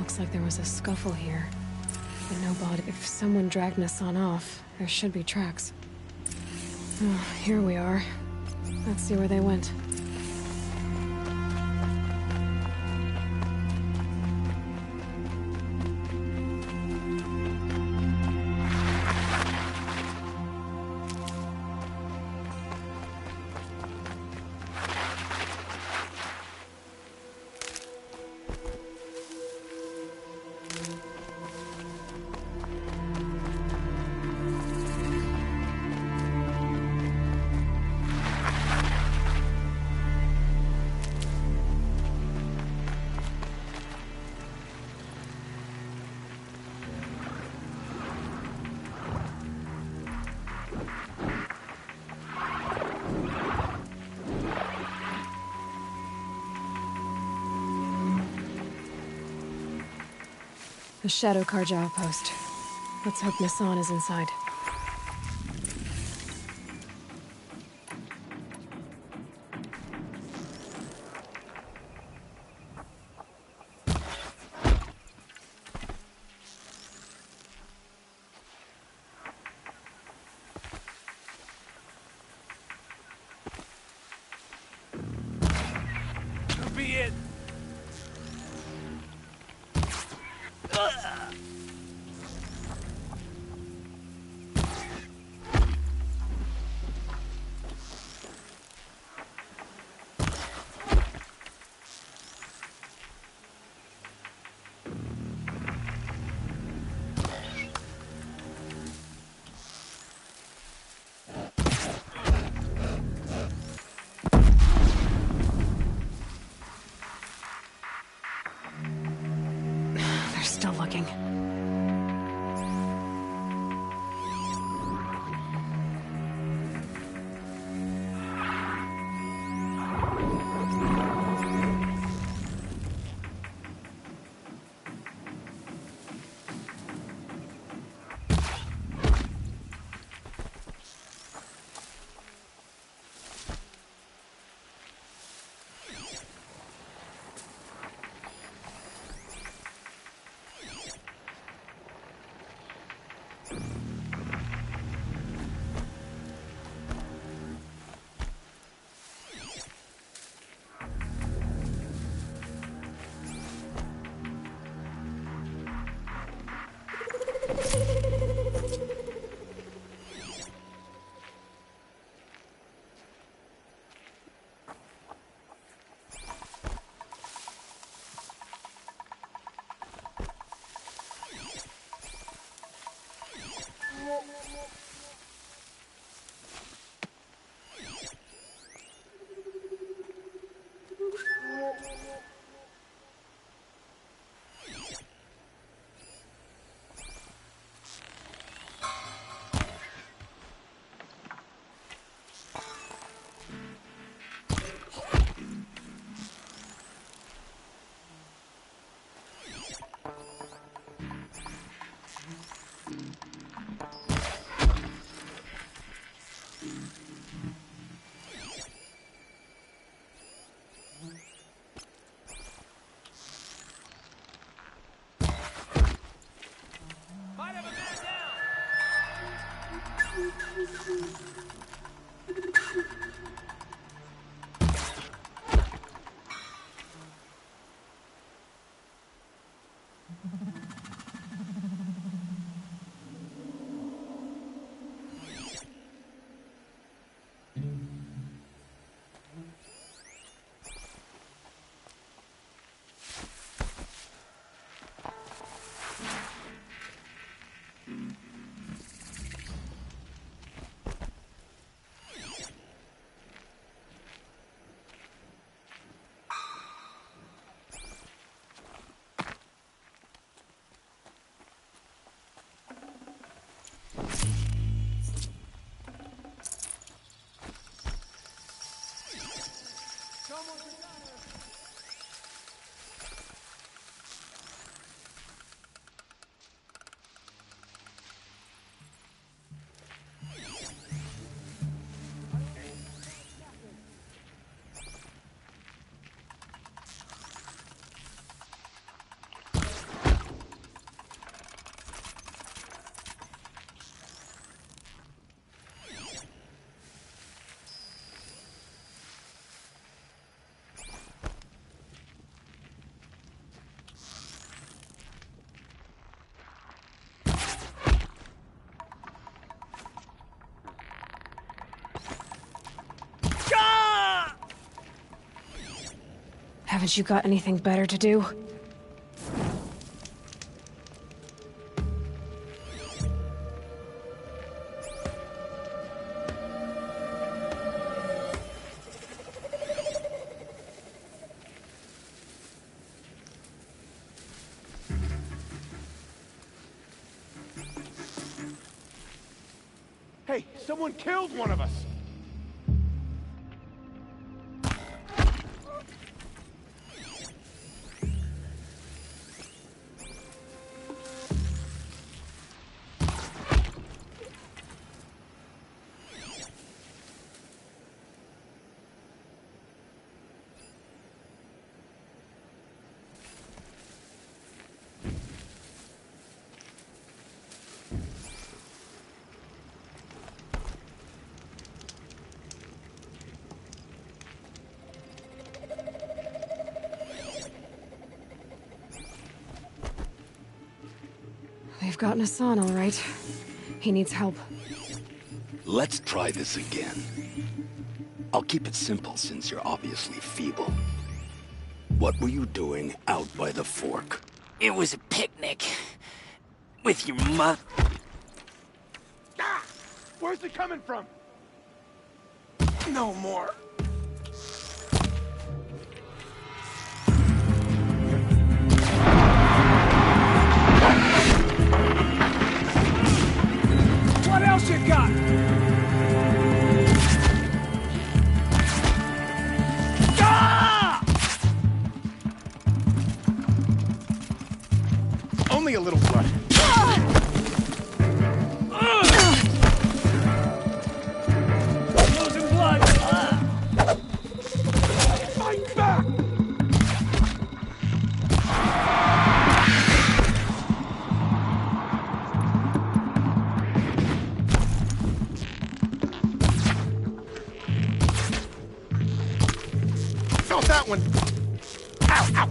Looks like there was a scuffle here. But no body. If someone dragged Nassan off, there should be tracks. Oh, here we are. Let's see where they went. The Shadow Karja outpost. Let's hope Nassan is inside. Could be it. They're still looking. Might have a man Haven't you got anything better to do? Hey, someone killed one of us! They've gotten Hassan, all right. He needs help. Let's try this again. I'll keep it simple since you're obviously feeble. What were you doing out by the fork? It was a picnic. With your mother. Ah! Where's it coming from? No more. What else you got? Ah! Only a little blood. Losing blood. Fight back! Felt that one. Ow, ow.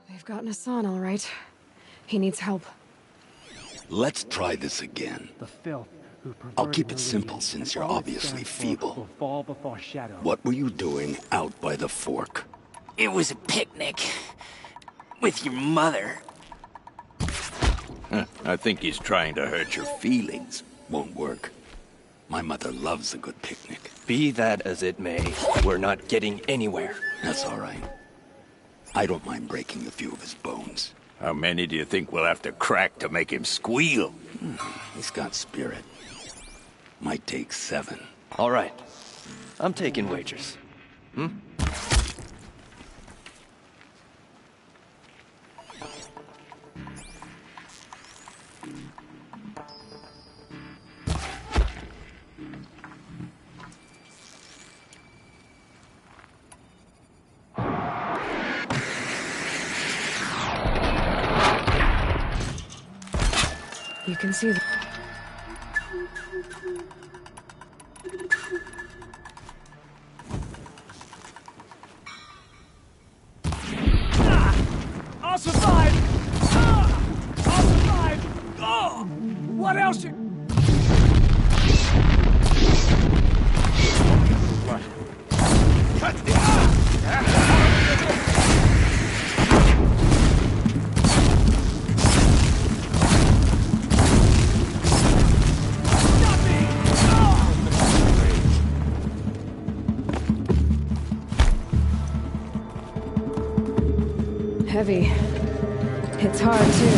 They've gotten Hassan, all right. He needs help. Let's try this again. The filth who I'll keep it perverted simple religion since and you're all it obviously stands for feeble. will fall before shadow. What were you doing out by the fork? It was a picnic. With your mother. I think he's trying to hurt your feelings. Won't work. My mother loves a good picnic. Be that as it may, we're not getting anywhere. That's all right. I don't mind breaking a few of his bones. How many do you think we'll have to crack to make him squeal? He's got spirit. Might take 7. All right. I'm taking wagers. You can see the... I'll survive! I'll survive! Oh! What else you... Cut the... Heavy. Hits hard, too.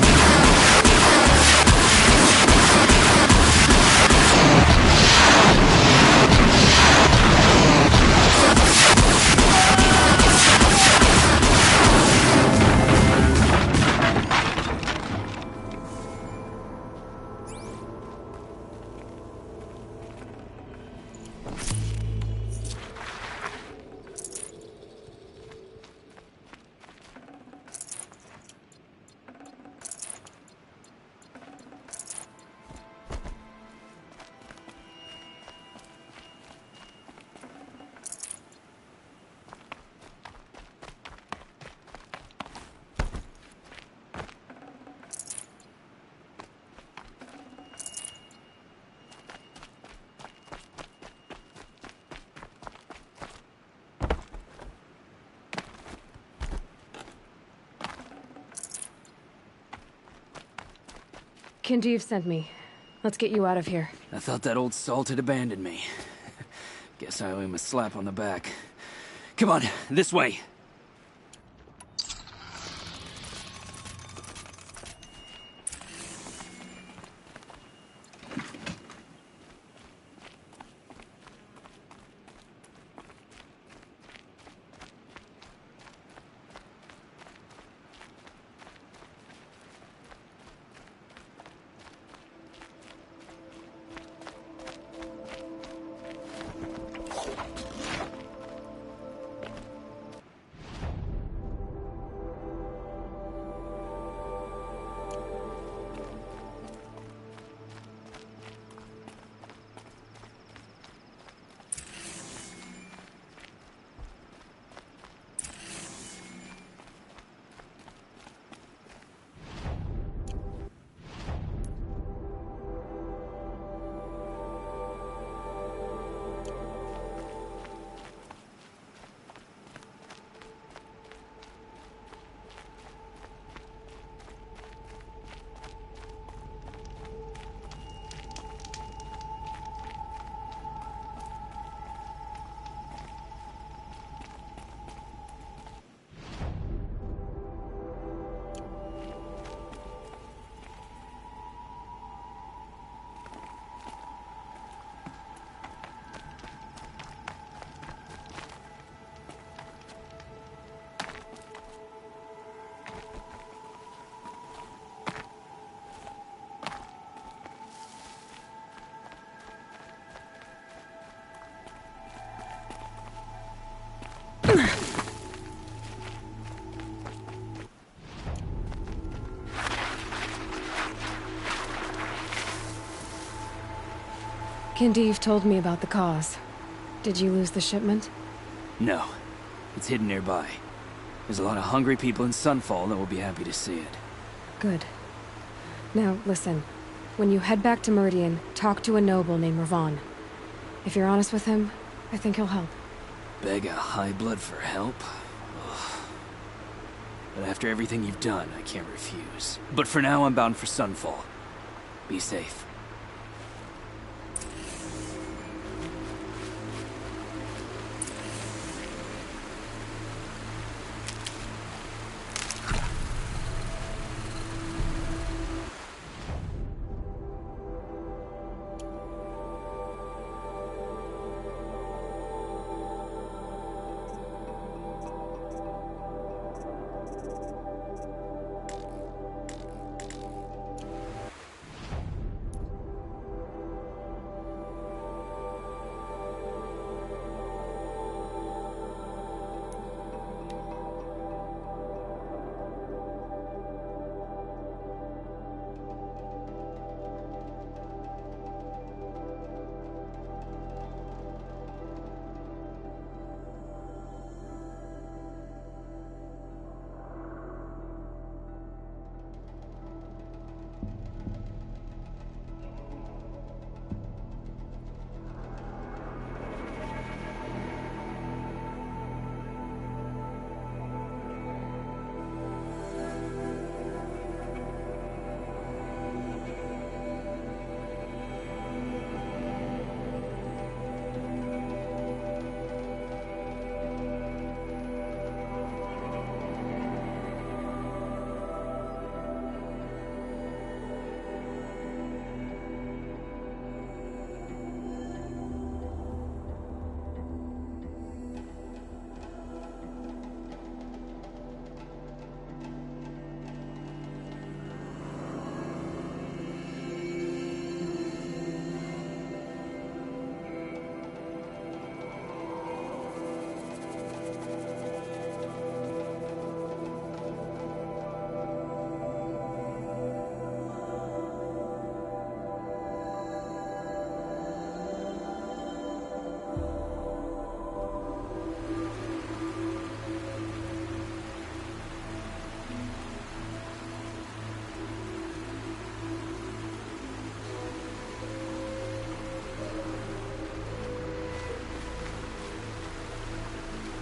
Kindev sent me. Let's get you out of here. I thought that old salt had abandoned me. Guess I owe him a slap on the back. Come on, this way. Kindev told me about the cause. Did you lose the shipment? No. It's hidden nearby. There's a lot of hungry people in Sunfall that will be happy to see it. Good. Now, listen. When you head back to Meridian, talk to a noble named Ravon. If you're honest with him, I think he'll help. Beg a high blood for help? Ugh. But after everything you've done, I can't refuse. But for now, I'm bound for Sunfall. Be safe.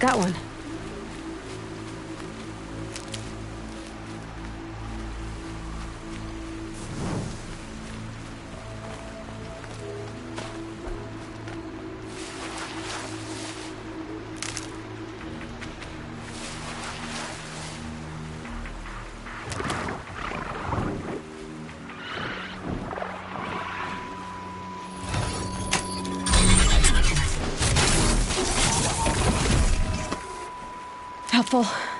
Got one. careful.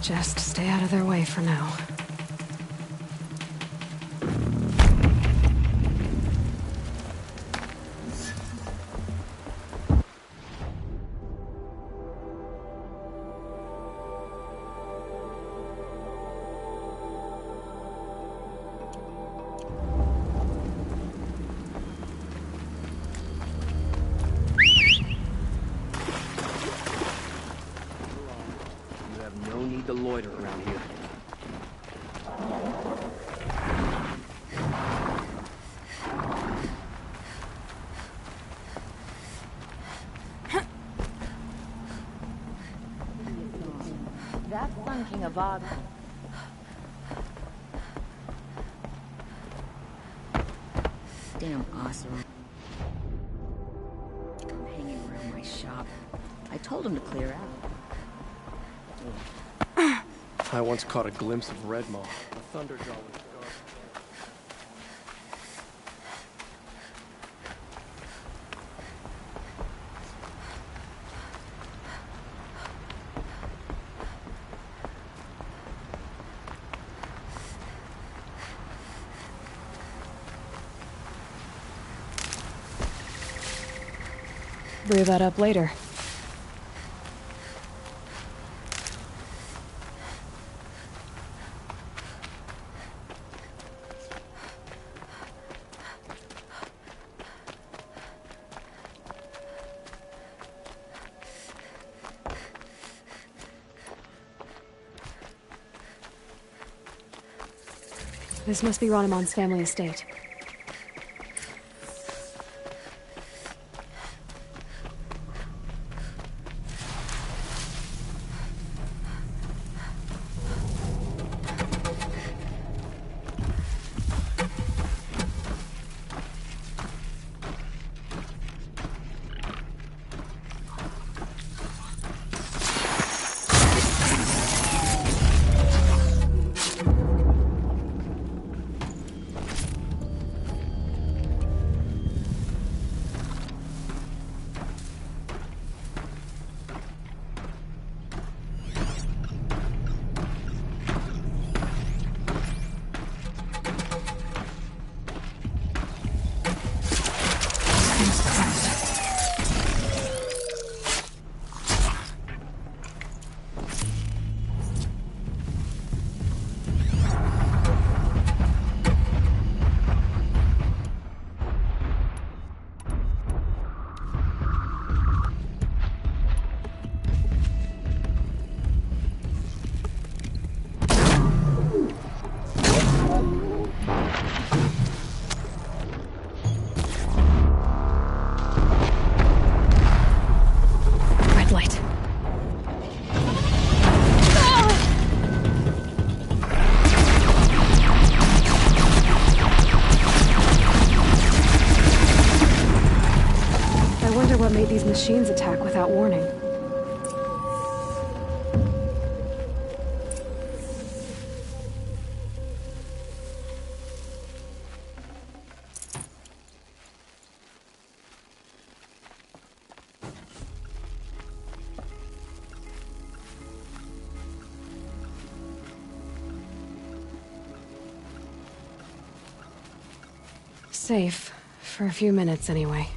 Just stay out of their way for now. You have no need to loiter around here. That's Sun King of Oz. Damn awesome. Come hanging around my shop. I told him to clear out. I once caught a glimpse of Red Maw, a thunderjaw with dark. Brew that up later. This must be Ranamon's family estate. What made these machines attack without warning? Safe. For a few minutes, anyway.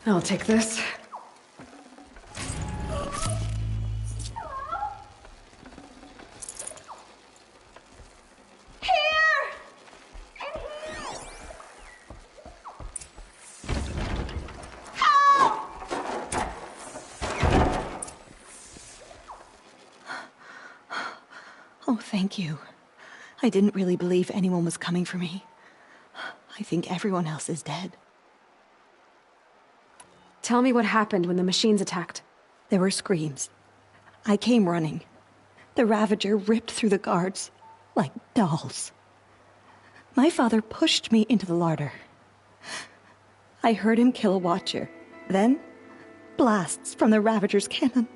I'll take this. Oh, thank you. I didn't really believe anyone was coming for me. I think everyone else is dead. Tell me what happened when the machines attacked. There were screams. I came running. The Ravager ripped through the guards like dolls. My father pushed me into the larder. I heard him kill a watcher. Then, blasts from the Ravager's cannon.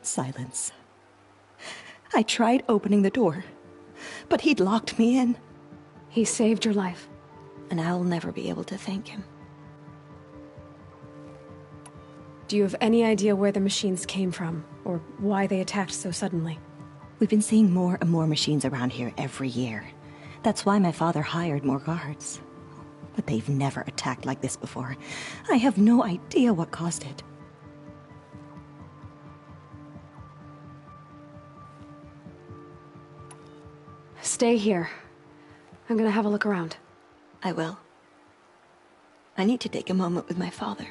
Silence. I tried opening the door, but he'd locked me in. He saved your life. And I'll never be able to thank him. Do you have any idea where the machines came from, or why they attacked so suddenly? We've been seeing more and more machines around here every year. That's why my father hired more guards. But they've never attacked like this before. I have no idea what caused it. Stay here. I'm gonna have a look around. I will. I need to take a moment with my father.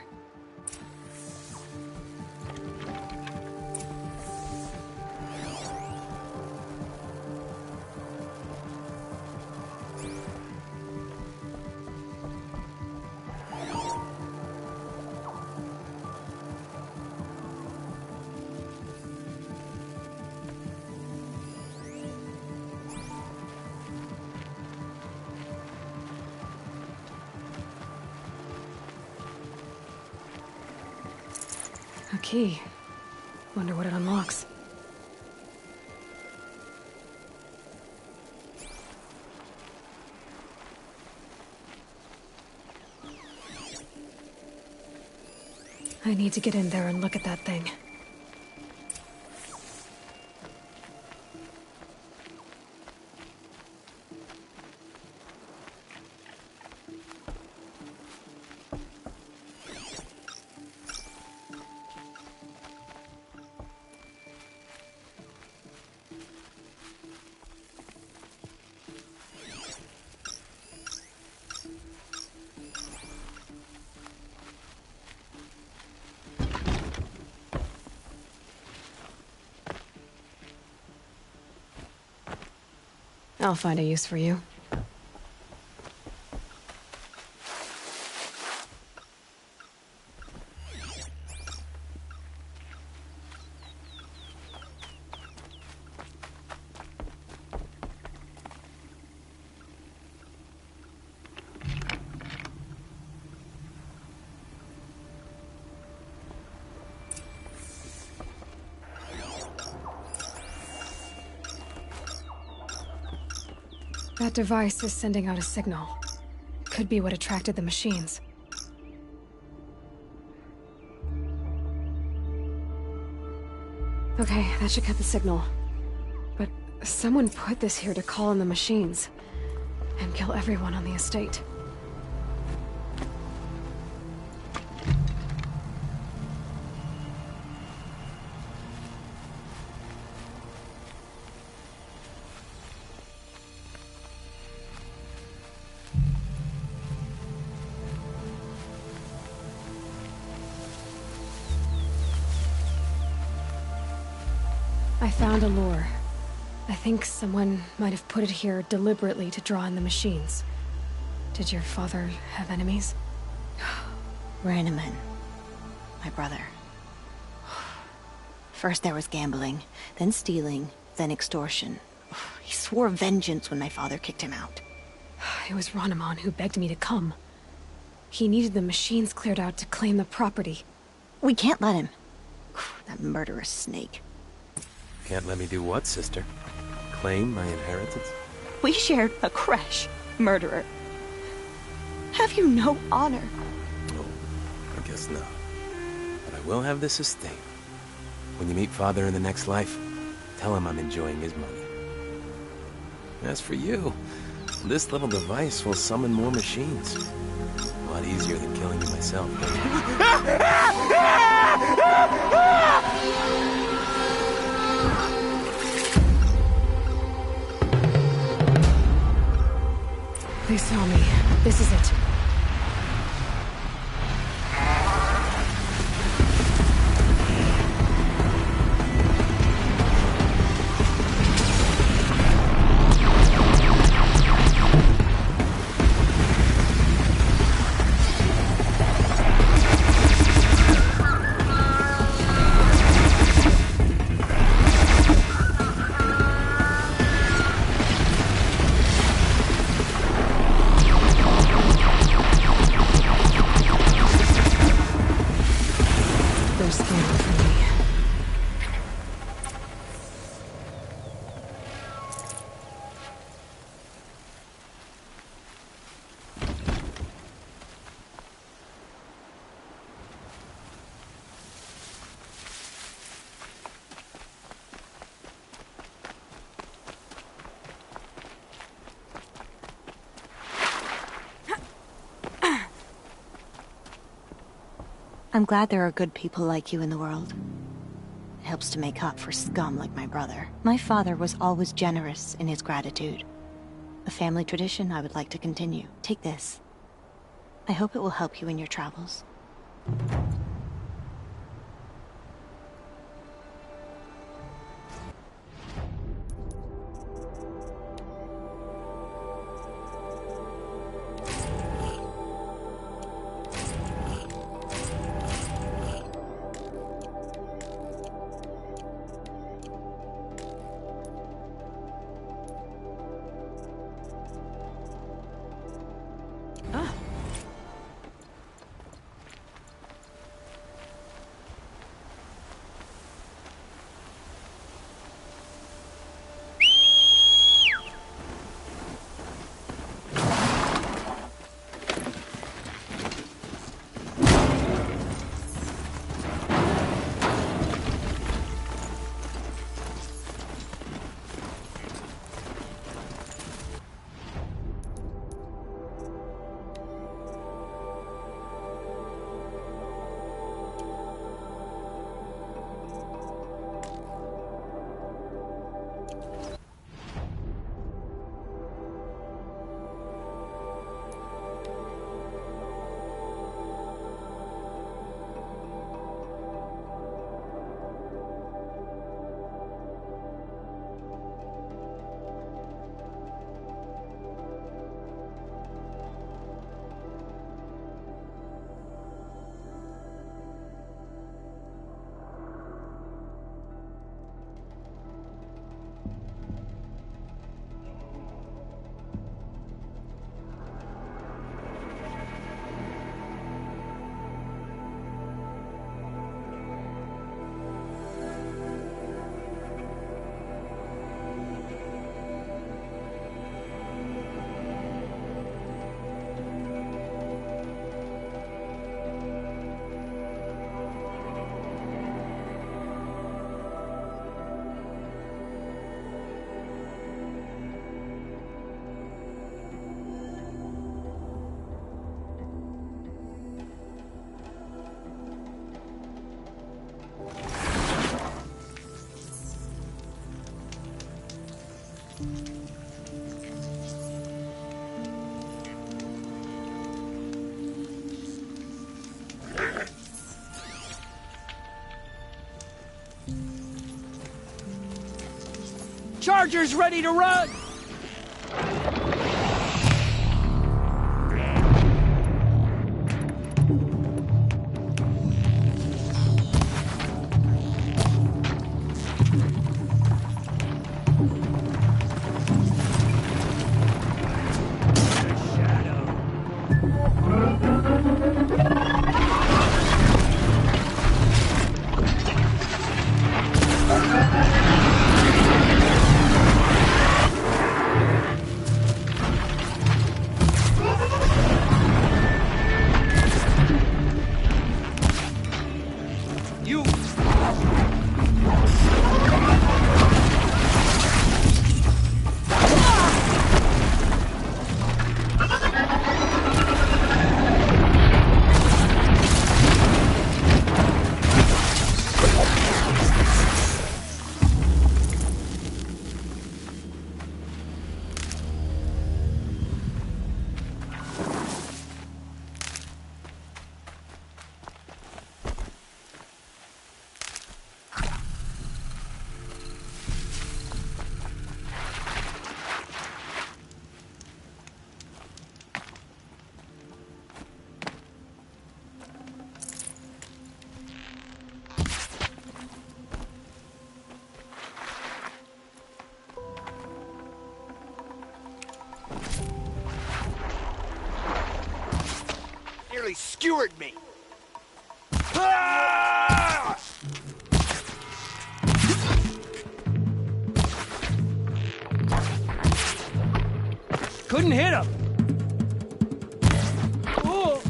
A key. Wonder what it unlocks. I need to get in there and look at that thing. I'll find a use for you. That device is sending out a signal. Could be what attracted the machines. Okay, that should cut the signal. But someone put this here to call in the machines and kill everyone on the estate. I found a lure. I think someone might have put it here deliberately to draw in the machines. Did your father have enemies? Ranneman. My brother. First there was gambling, then stealing, then extortion. He swore vengeance when my father kicked him out. It was Ranneman who begged me to come. He needed the machines cleared out to claim the property. We can't let him. That murderous snake. Can't let me do what, sister? Claim my inheritance? We shared a creche, murderer. Have you no honor? Oh, I guess not. But I will have this estate. When you meet Father in the next life, tell him I'm enjoying his money. As for you, this little device will summon more machines. A lot easier than killing you myself. itself, doesn't it? They saw me. This is it. They're scanning for me. I'm glad there are good people like you in the world. It helps to make up for scum like my brother. My father was always generous in his gratitude. A family tradition I would like to continue. Take this. I hope it will help you in your travels. Charger's ready to run! nearly skewered me! Ah! Couldn't hit him! Oh!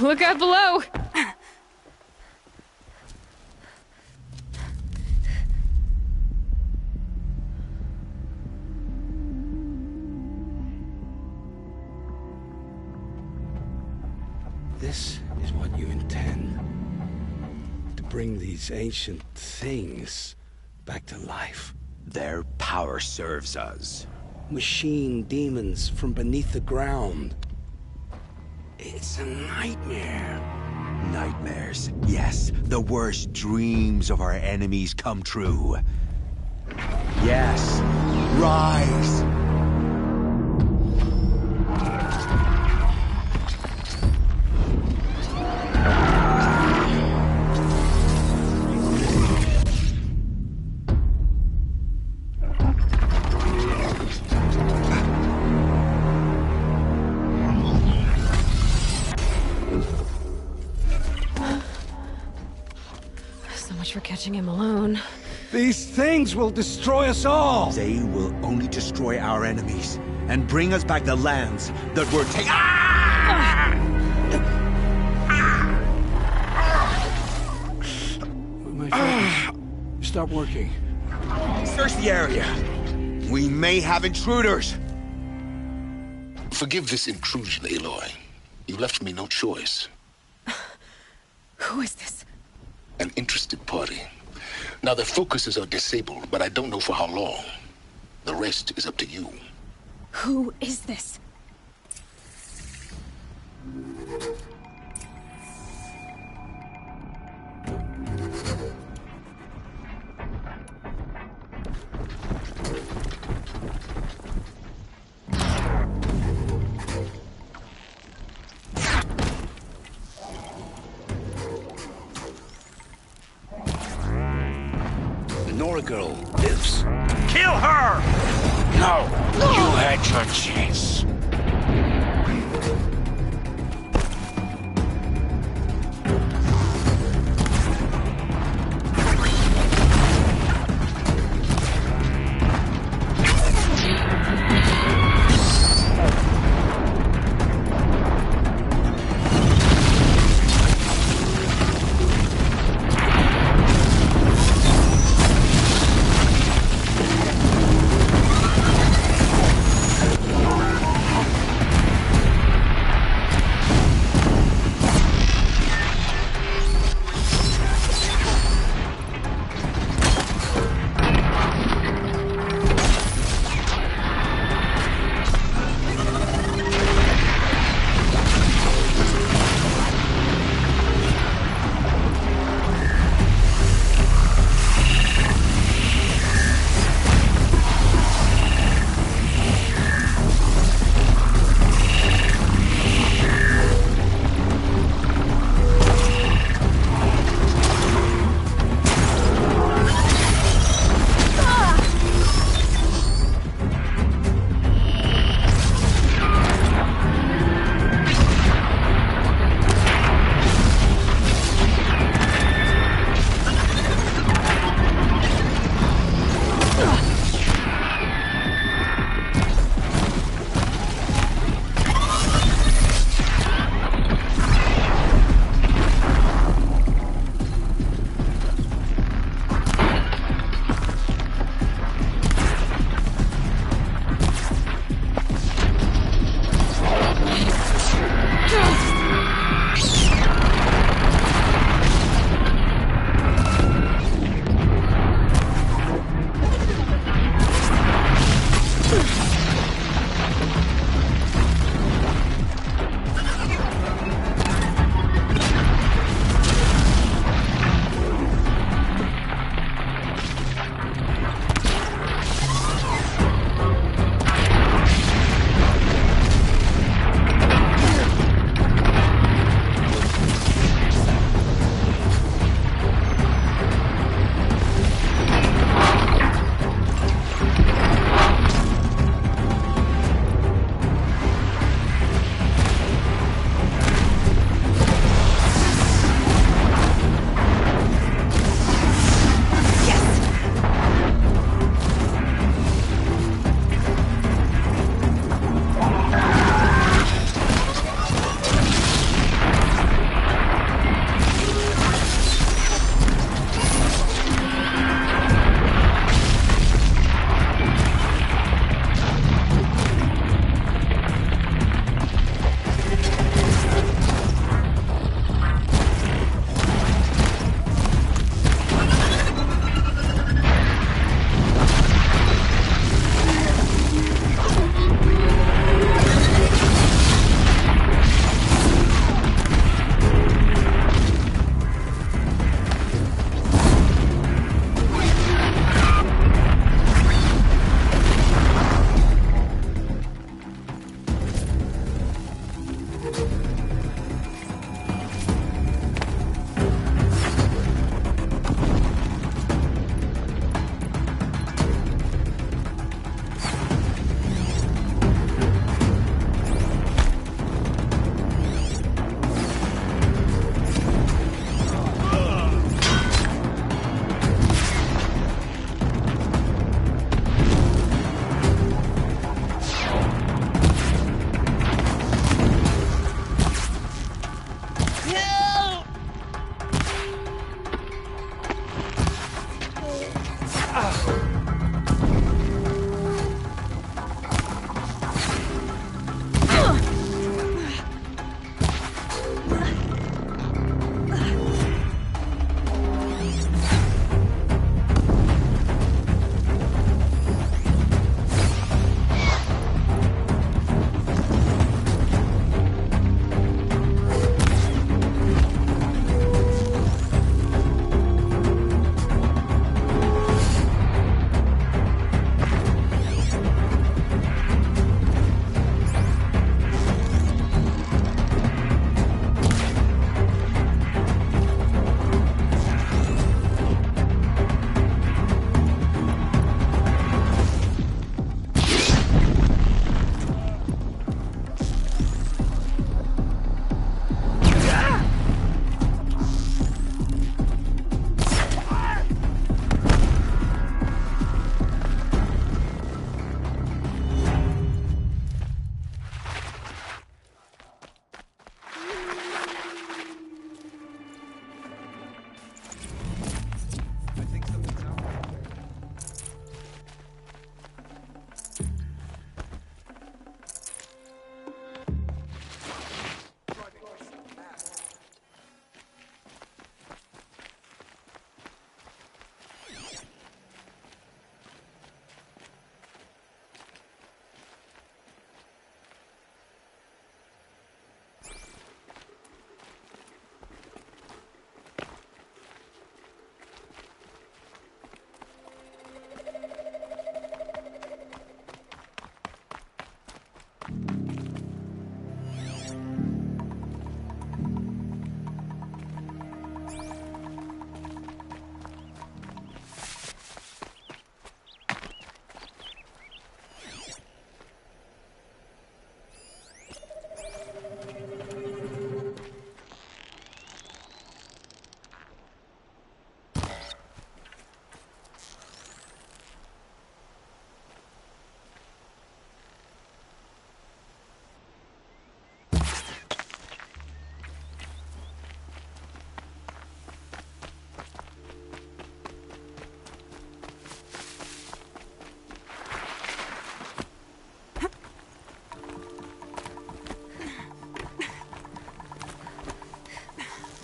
Look out below! This is what you intend. To bring these ancient things back to life. Their power serves us. Machine demons from beneath the ground. It's a nightmare. Nightmares. Yes, the worst dreams of our enemies come true. Yes, rise! So much for catching him alone. These things will destroy us all! They will only destroy our enemies and bring us back the lands that were taken. My focus. Stop working. Search the area. We may have intruders. Forgive this intrusion, Aloy. You left me no choice. Who is this? An interested party. Now, their focuses are disabled, but I don't know for how long. The rest is up to you. Who is this? Nora girl lives. Kill her! No! You had your chance.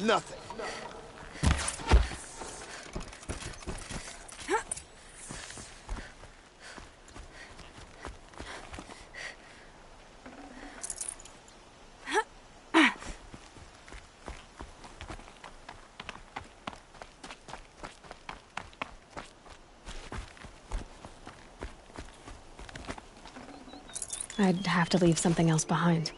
Nothing. I'd have to leave something else behind.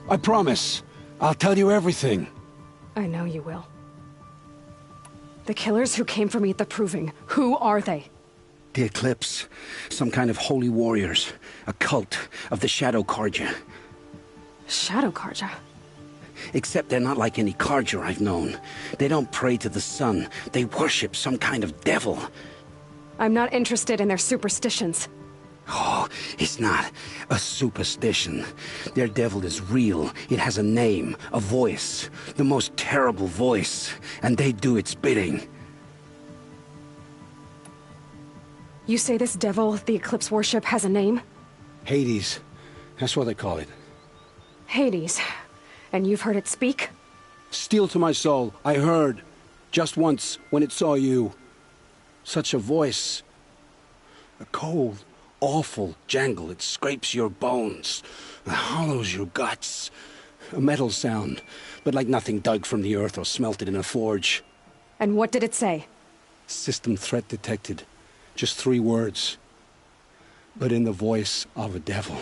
I promise. I'll tell you everything. I know you will. The killers who came for me at the Proving, who are they? The Eclipse. Some kind of holy warriors. A cult of the Shadow Carja. Shadow Carja? Except they're not like any Carja I've known. They don't pray to the sun. They worship some kind of devil. I'm not interested in their superstitions. Oh, it's not a superstition. Their devil is real. It has a name, a voice. The most terrible voice. And they do its bidding. You say this devil the Eclipse worship has a name? Hades. That's what they call it. Hades. And you've heard it speak? Steel to my soul, I heard. Just once, when it saw you. Such a voice. A cold, awful jangle. It scrapes your bones. It hollows your guts. A metal sound, but like nothing dug from the earth or smelted in a forge. And what did it say? System threat detected. Just 3 words. But in the voice of a devil.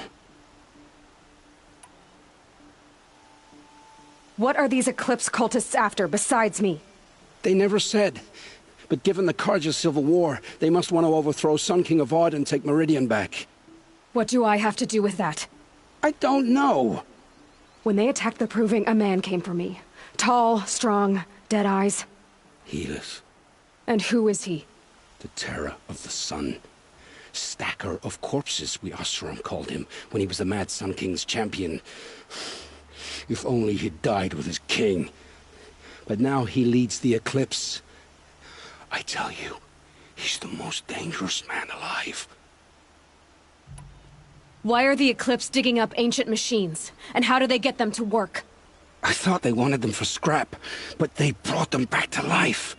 What are these Eclipse cultists after, besides me? They never said. But given the Carja civil war, they must want to overthrow Sun King of Odd and take Meridian back. What do I have to do with that? I don't know. When they attacked the Proving, a man came for me. Tall, strong, dead eyes. Helis. And who is he? The terror of the sun. Stacker of corpses, we Oseram called him, when he was the Mad Sun King's champion. If only he'd died with his king. But now he leads the Eclipse. I tell you, he's the most dangerous man alive. Why are the Eclipse digging up ancient machines? And how do they get them to work? I thought they wanted them for scrap, but they brought them back to life.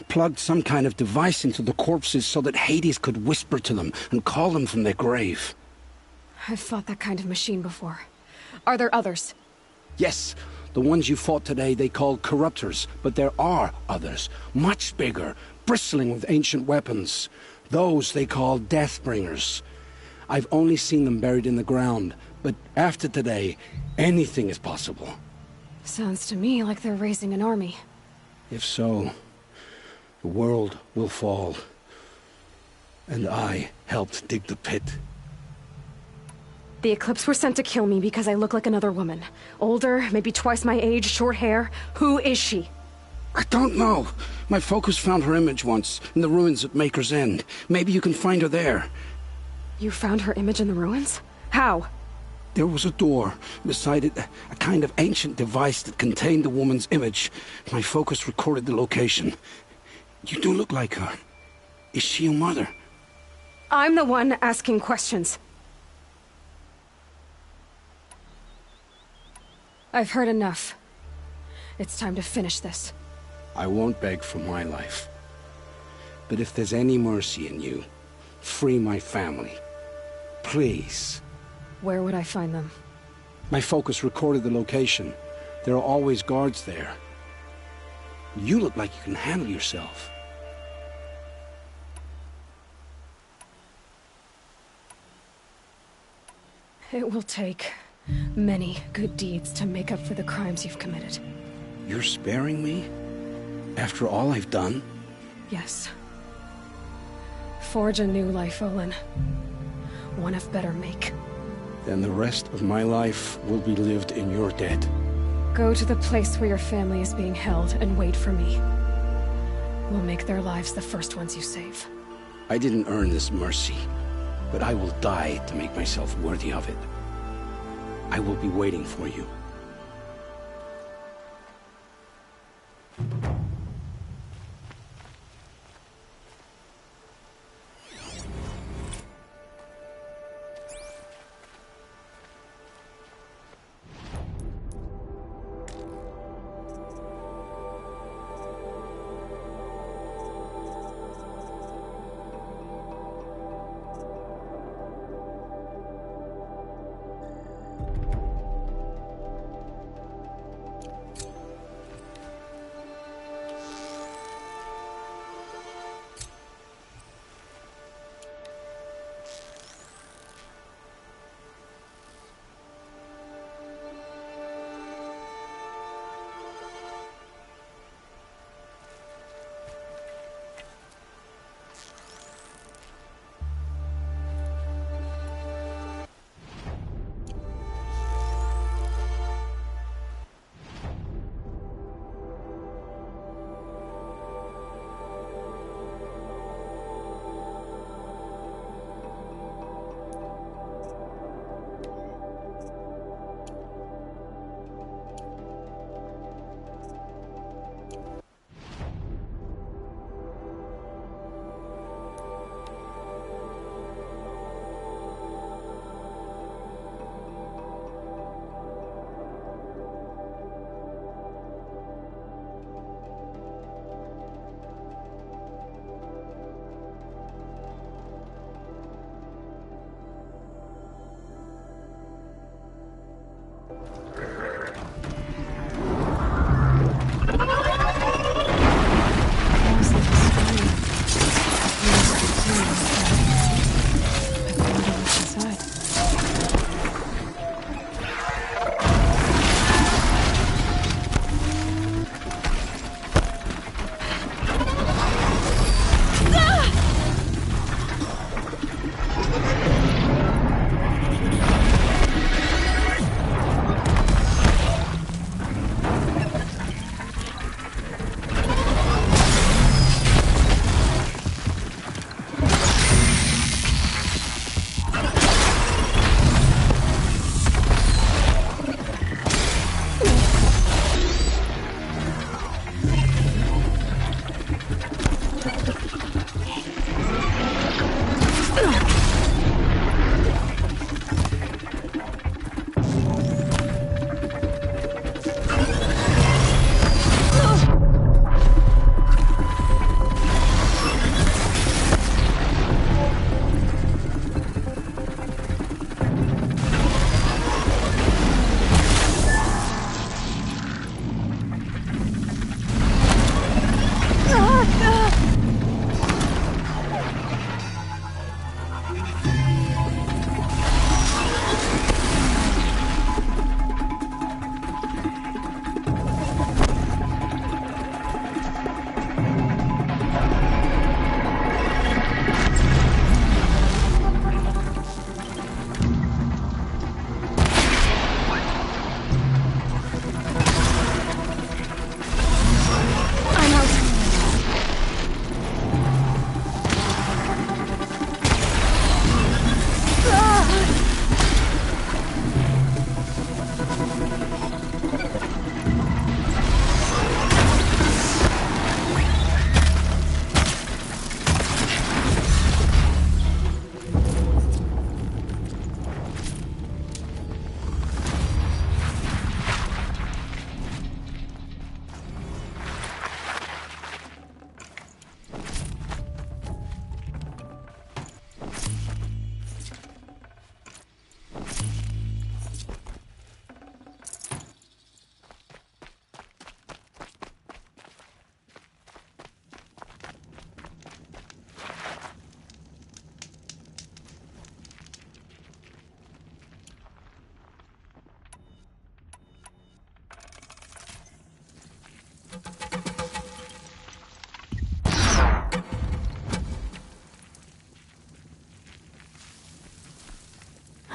Plugged some kind of device into the corpses so that Hades could whisper to them and call them from their grave. I've fought that kind of machine before. Are there others? Yes, the ones you fought today they called corruptors, but there are others, much bigger, bristling with ancient weapons. Those they call Deathbringers. I've only seen them buried in the ground, but after today, anything is possible. Sounds to me like they're raising an army. If so, the world will fall. And I helped dig the pit. The Eclipse were sent to kill me because I look like another woman. Older, maybe twice my age, short hair. Who is she? I don't know. My focus found her image once, in the ruins at Maker's End. Maybe you can find her there. You found her image in the ruins? How? There was a door. Beside it, a kind of ancient device that contained the woman's image. My focus recorded the location. You do look like her. Is she your mother? I'm the one asking questions. I've heard enough. It's time to finish this. I won't beg for my life. But if there's any mercy in you, free my family. Please. Where would I find them? My focus recorded the location. There are always guards there. You look like you can handle yourself. It will take many good deeds to make up for the crimes you've committed. You're sparing me? After all I've done? Yes. Forge a new life, Olin. One of better make. Then the rest of my life will be lived in your debt. Go to the place where your family is being held and wait for me. We'll make their lives the first ones you save. I didn't earn this mercy, but I will die to make myself worthy of it. I will be waiting for you.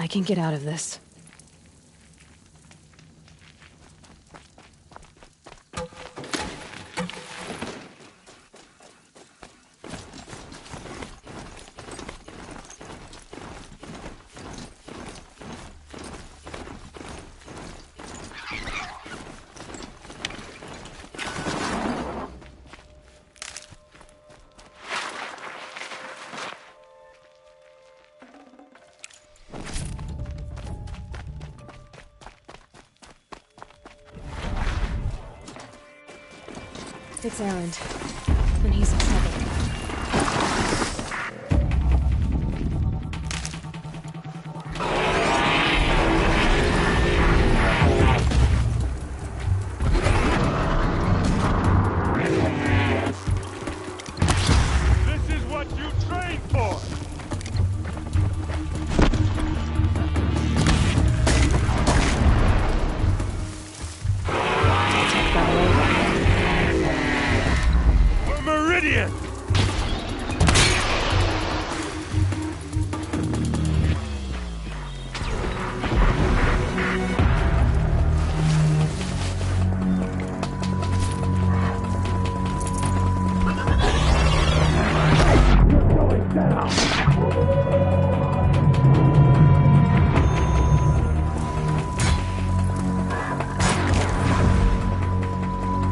I can get out of this. It's Erend, and he's in trouble. This is what you trained for! A meridian!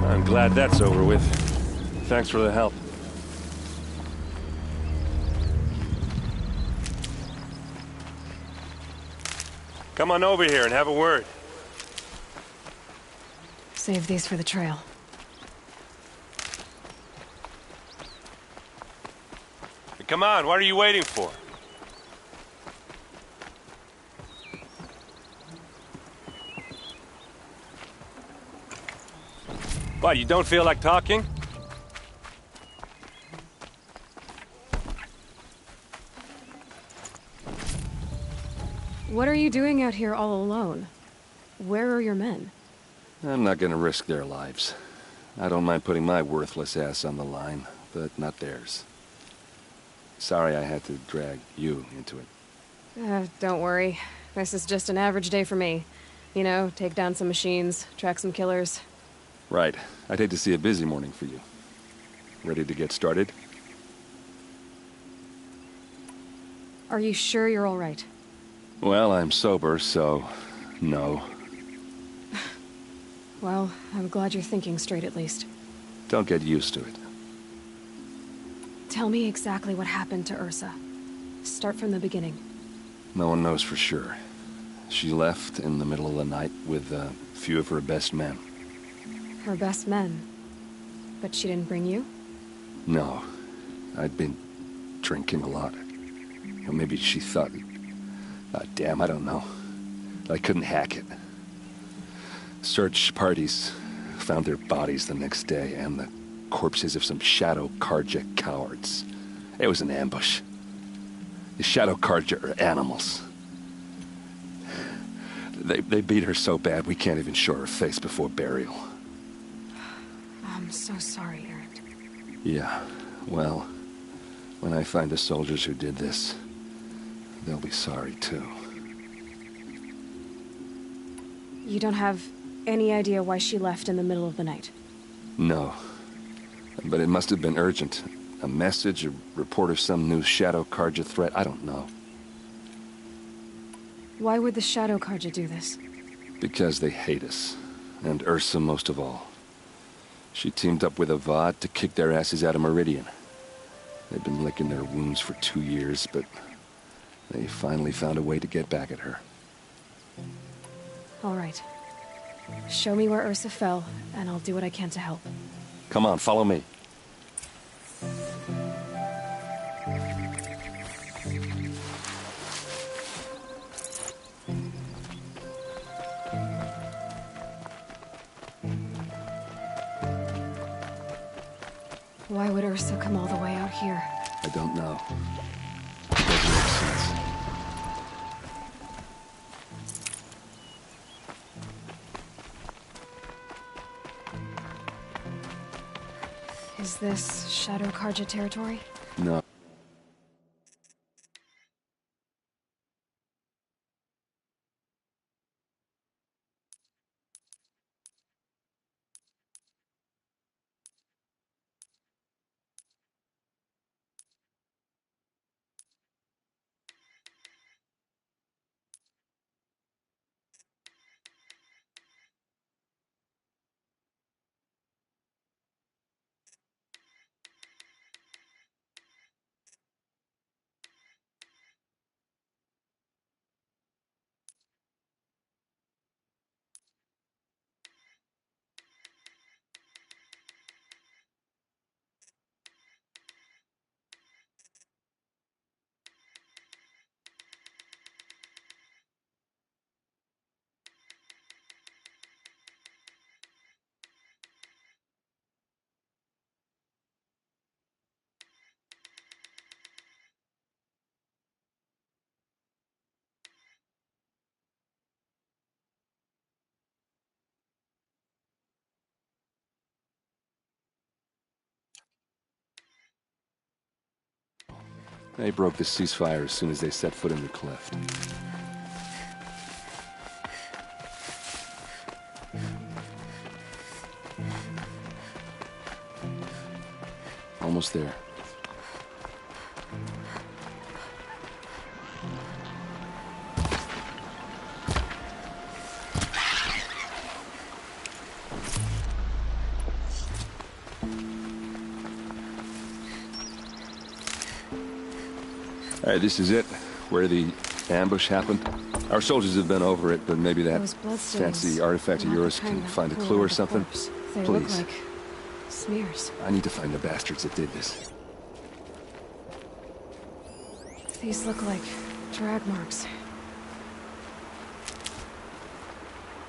I'm glad that's over with. Thanks for the help. Come on over here and have a word. Save these for the trail. Come on, what are you waiting for? What, you don't feel like talking? What are you doing out here all alone? Where are your men? I'm not gonna risk their lives. I don't mind putting my worthless ass on the line, but not theirs. Sorry I had to drag you into it. Don't worry. This is just an average day for me. You know, take down some machines, track some killers. Right. I'd hate to see a busy morning for you. Ready to get started? Are you sure you're all right? Well, I'm sober, so... no. Well, I'm glad you're thinking straight at least. Don't get used to it. Tell me exactly what happened to Ursa. Start from the beginning. No one knows for sure. She left in the middle of the night with a few of her best men. Her best men? But she didn't bring you? No. I'd been drinking a lot. Or maybe she thought... damn, I don't know. I couldn't hack it. Search parties found their bodies the next day, and the corpses of some Shadow Karja cowards. It was an ambush. The Shadow Karja are animals. They beat her so bad we can't even show her face before burial. I'm so sorry, Erend. Yeah, well, when I find the soldiers who did this, they'll be sorry too. You don't have any idea why she left in the middle of the night? No. But it must have been urgent. A message, a report of some new Shadow Karja threat, I don't know. Why would the Shadow Karja do this? Because they hate us. And Ursa most of all. She teamed up with Avad to kick their asses out of Meridian. They've been licking their wounds for 2 years, but they finally found a way to get back at her. All right. Show me where Ursa fell, and I'll do what I can to help. Come on, follow me. Why would Ursa come all the way out here? I don't know. It doesn't make sense. Is this Shadow Karja territory? No. They broke the ceasefire as soon as they set foot in the cleft. Almost there. All right, this is it, where the ambush happened. Our soldiers have been over it, but maybe that fancy artifact of yours can find a clue or something. They look like smears. I need to find the bastards that did this. These look like drag marks.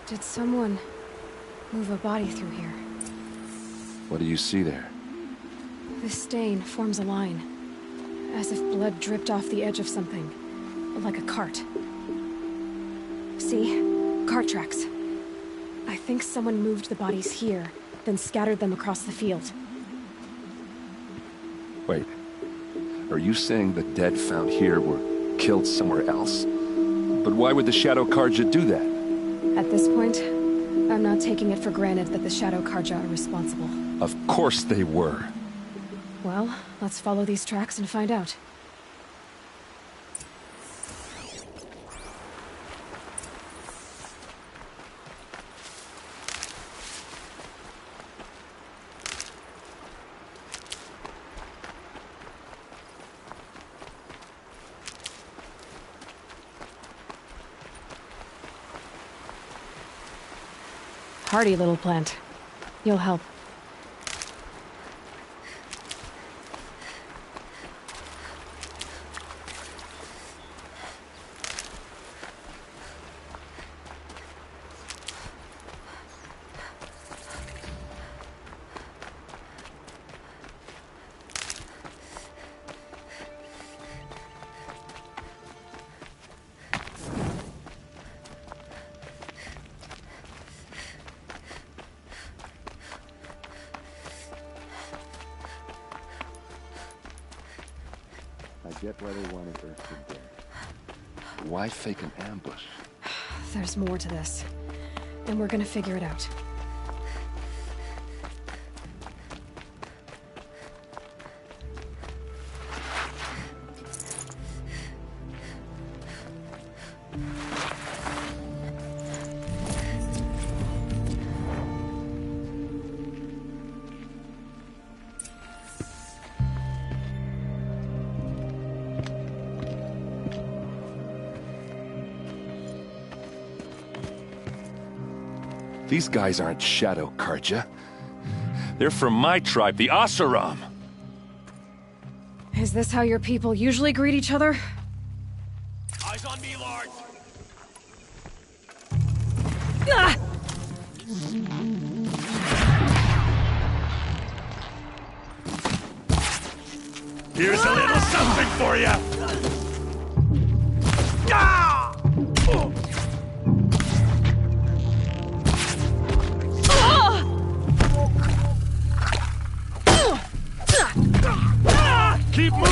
Did someone move a body through here? What do you see there? This stain forms a line, as if blood dripped off the edge of something, like a cart. See? Cart tracks. I think someone moved the bodies here, then scattered them across the field. Wait. Are you saying the dead found here were killed somewhere else? But why would the Shadow Karja do that? At this point, I'm not taking it for granted that the Shadow Karja are responsible. Of course they were. Well, let's follow these tracks and find out. Hardy little plant. You'll help. I get why they wanted Earth to dead. Why fake an ambush? There's more to this, and we're gonna figure it out. These guys aren't Shadow Karja. They're from my tribe, the Asaram. Is this how your people usually greet each other? Eyes on me, Lord! Ah! Here's a little something for you! Keep moving!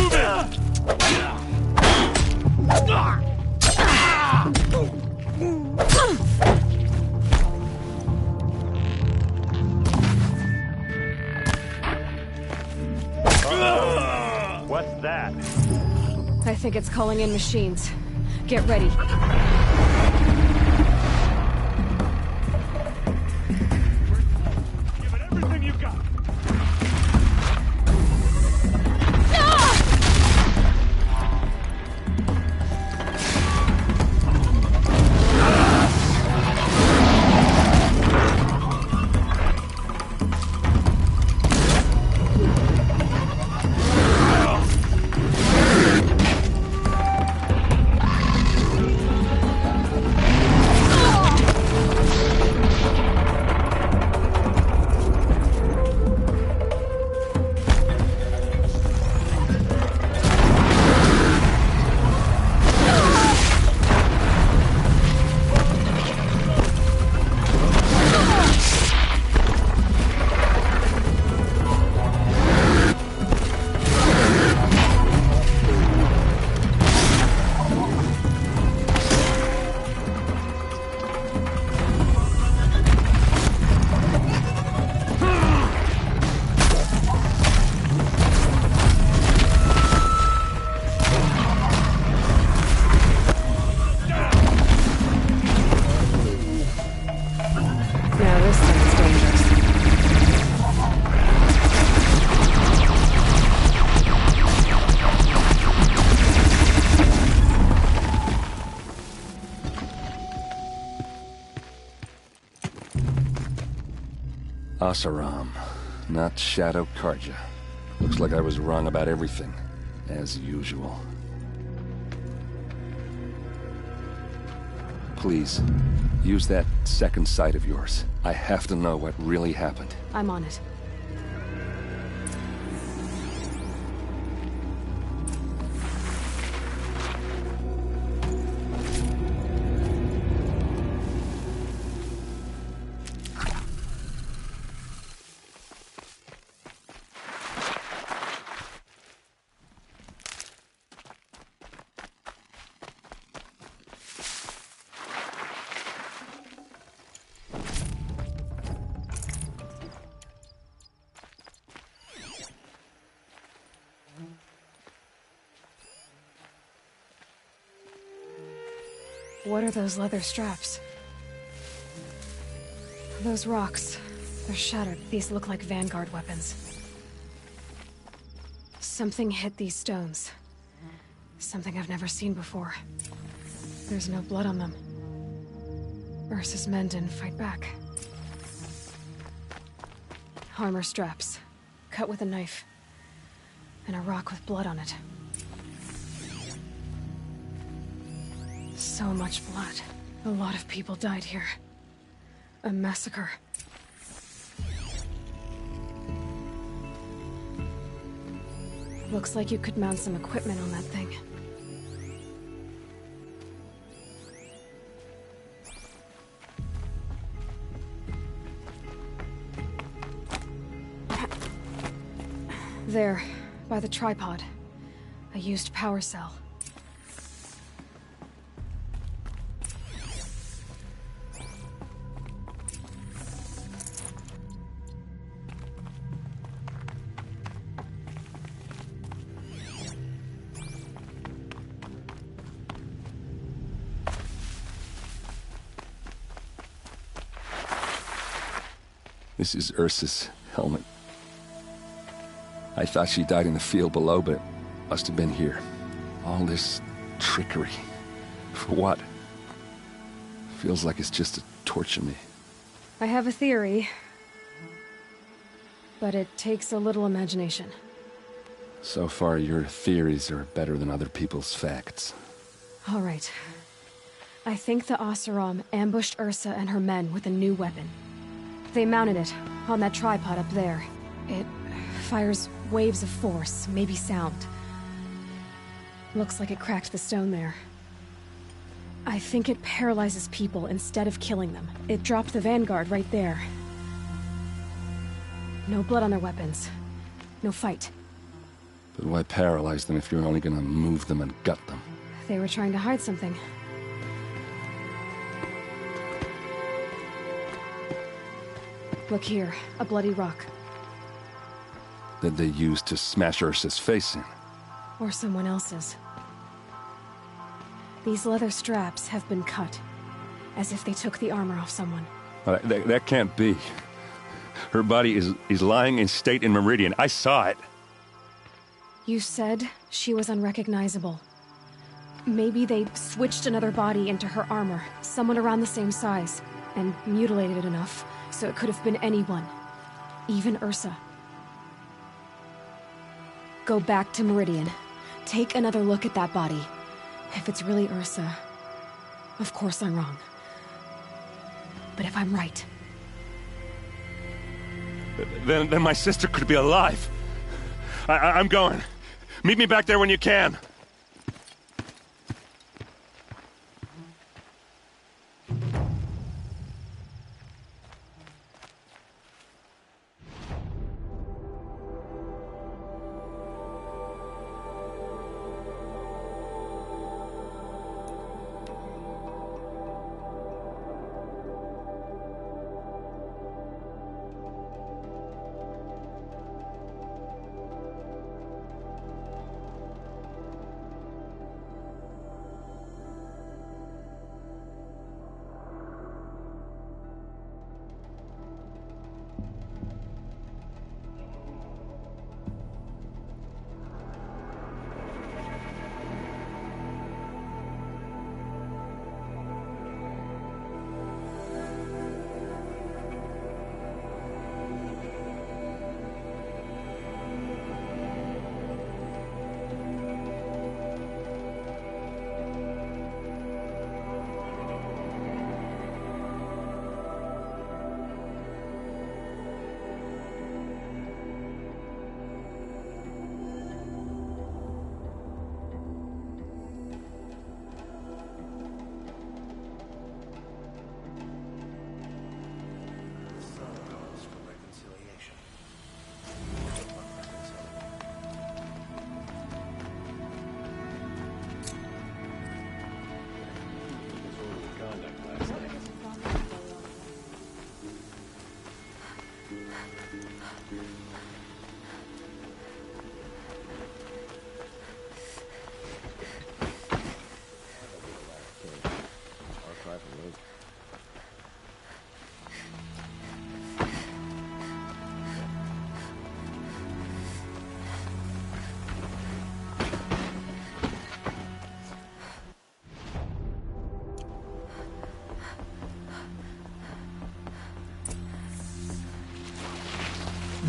What's that? I think it's calling in machines. Get ready. Give it everything you got! Asaram, not Shadow Karja. Looks like I was wrong about everything, as usual. Please, use that second sight of yours. I have to know what really happened. I'm on it. What are those leather straps? Those rocks. They're shattered. These look like Vanguard weapons. Something hit these stones. Something I've never seen before. There's no blood on them. Ursa's men didn't fight back. Armor straps. Cut with a knife. And a rock with blood on it. So much blood. A lot of people died here. A massacre. Looks like you could mount some equipment on that thing. There, by the tripod. A used power cell. This is Ursa's helmet. I thought she died in the field below, but it must have been here. All this trickery. For what? Feels like it's just to torture me. I have a theory. But it takes a little imagination. So far, your theories are better than other people's facts. All right. I think the Oseram ambushed Ursa and her men with a new weapon. They mounted it on that tripod up there. It fires waves of force, maybe sound. Looks like it cracked the stone there. I think it paralyzes people instead of killing them. It dropped the Vanguard right there. No blood on their weapons. No fight. But why paralyze them if you're only gonna move them and gut them? They were trying to hide something. Look here, a bloody rock. That they used to smash Ursa's face in. Or someone else's. These leather straps have been cut, as if they took the armor off someone. That can't be. Her body is lying in state in Meridian. I saw it. You said she was unrecognizable. Maybe they switched another body into her armor, someone around the same size, and mutilated it enough, so it could have been anyone. Even Ursa. Go back to Meridian. Take another look at that body. If it's really Ursa, of course I'm wrong. But if I'm right... Then my sister could be alive. I'm going. Meet me back there when you can.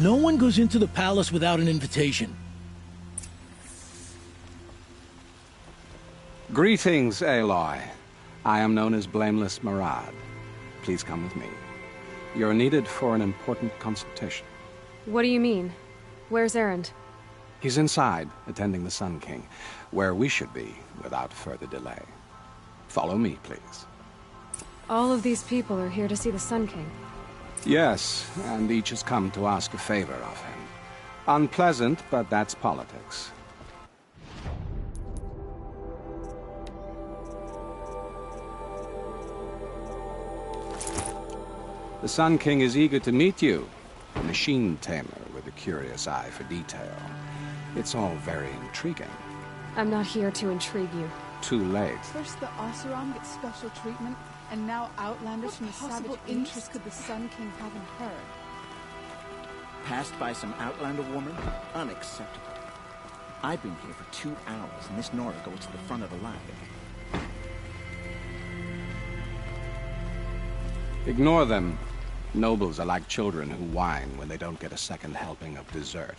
No one goes into the palace without an invitation. Greetings, Aloy. I am known as Blameless Murad. Please come with me. You're needed for an important consultation. What do you mean? Where's Erend? He's inside, attending the Sun King, where we should be without further delay. Follow me, please. All of these people are here to see the Sun King. Yes, and each has come to ask a favor of him. Unpleasant, but that's politics. The Sun King is eager to meet you, a machine tamer with a curious eye for detail. It's all very intriguing. I'm not here to intrigue you. Too late. First the Oseram gets special treatment, and now outlanders from the savage interest could the Sun King have in her? Passed by some outlander woman? Unacceptable. I've been here for 2 hours, and this Nora goes to the front of the line. Ignore them. Nobles are like children who whine when they don't get a second helping of dessert.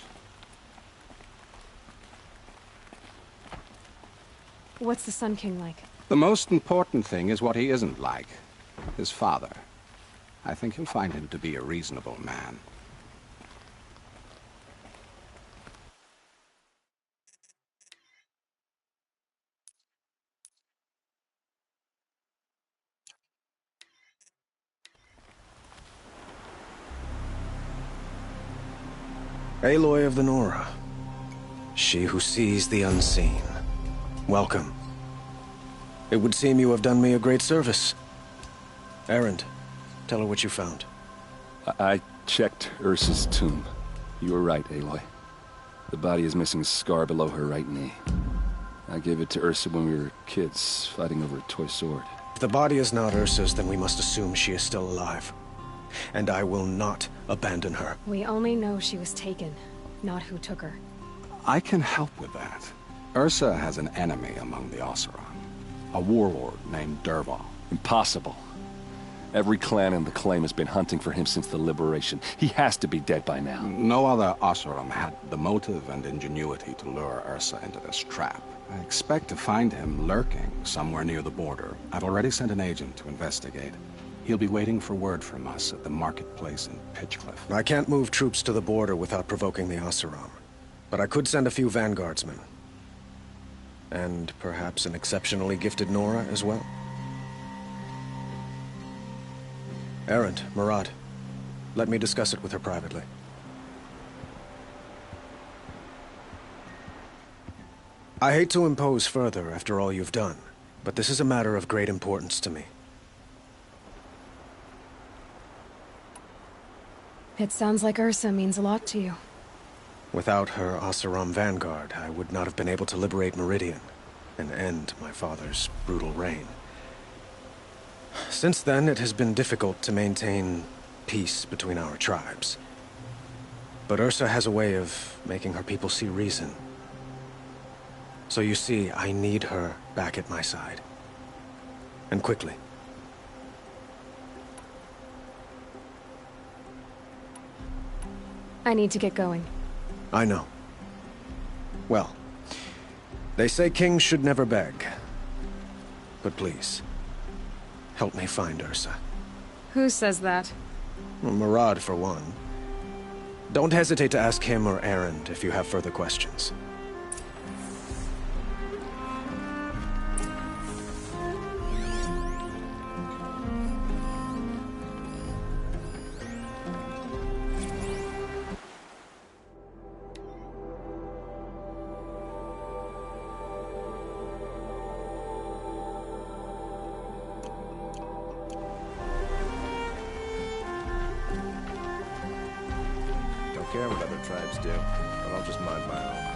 What's the Sun King like? The most important thing is what he isn't like. His father. I think you'll find him to be a reasonable man. Aloy of the Nora. She who sees the unseen. Welcome. It would seem you have done me a great service. Erend, tell her what you found. I checked Ursa's tomb. You were right, Aloy. The body is missing a scar below her right knee. I gave it to Ursa when we were kids, fighting over a toy sword. If the body is not Ursa's, then we must assume she is still alive. And I will not abandon her. We only know she was taken, not who took her. I can help with that. Ursa has an enemy among the Oseram. A warlord named Dervahl. Impossible. Every clan in the claim has been hunting for him since the liberation. He has to be dead by now. No other Oseram had the motive and ingenuity to lure Ursa into this trap. I expect to find him lurking somewhere near the border. I've already sent an agent to investigate. He'll be waiting for word from us at the marketplace in Pitchcliff. I can't move troops to the border without provoking the Oseram. But I could send a few vanguardsmen. And perhaps an exceptionally gifted Nora as well. Erend, Murad, let me discuss it with her privately. I hate to impose further after all you've done, but this is a matter of great importance to me. It sounds like Ursa means a lot to you. Without her Oseram vanguard, I would not have been able to liberate Meridian and end my father's brutal reign. Since then, it has been difficult to maintain peace between our tribes. But Ursa has a way of making her people see reason. So you see, I need her back at my side. And quickly. I need to get going. I know. Well, they say kings should never beg. But please, help me find Ursa. Who says that? Well, Murad, for one. Don't hesitate to ask him or Erend if you have further questions. Care what other tribes do, but I'll just mind my own.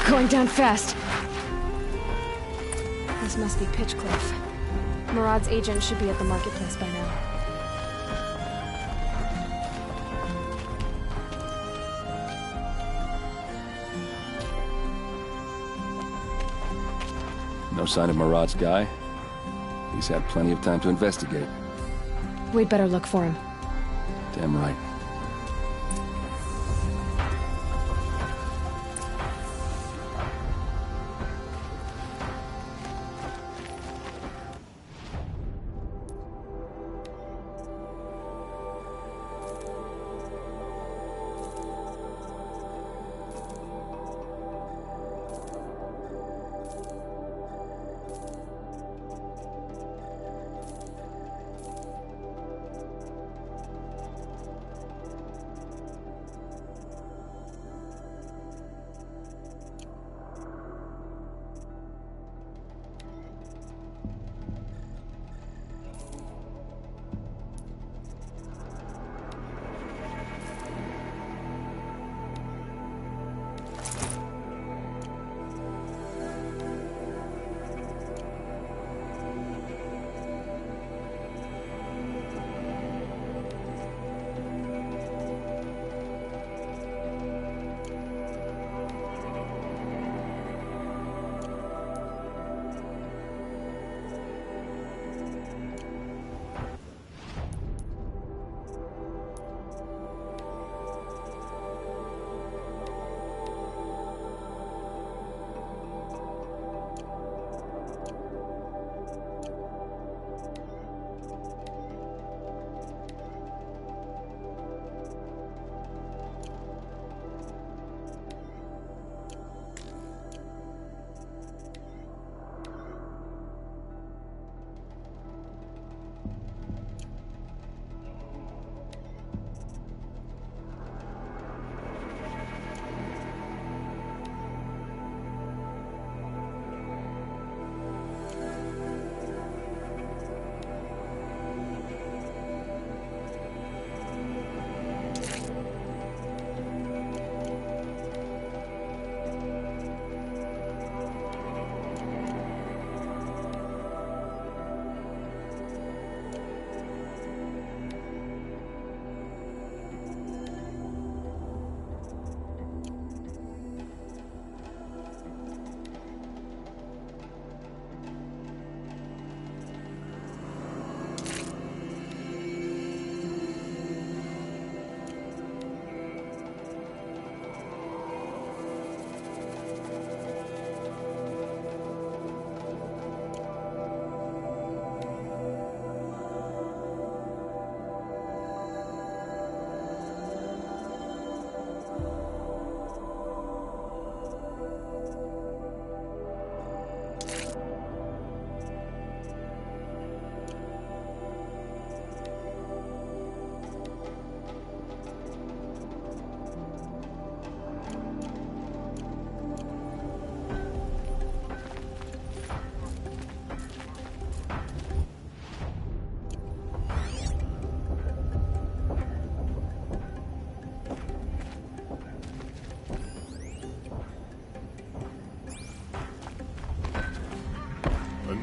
Going down fast. This must be Pitchcliff. Murad's agent should be at the marketplace by now. No sign of Murad's guy? He's had plenty of time to investigate. We'd better look for him. Damn right.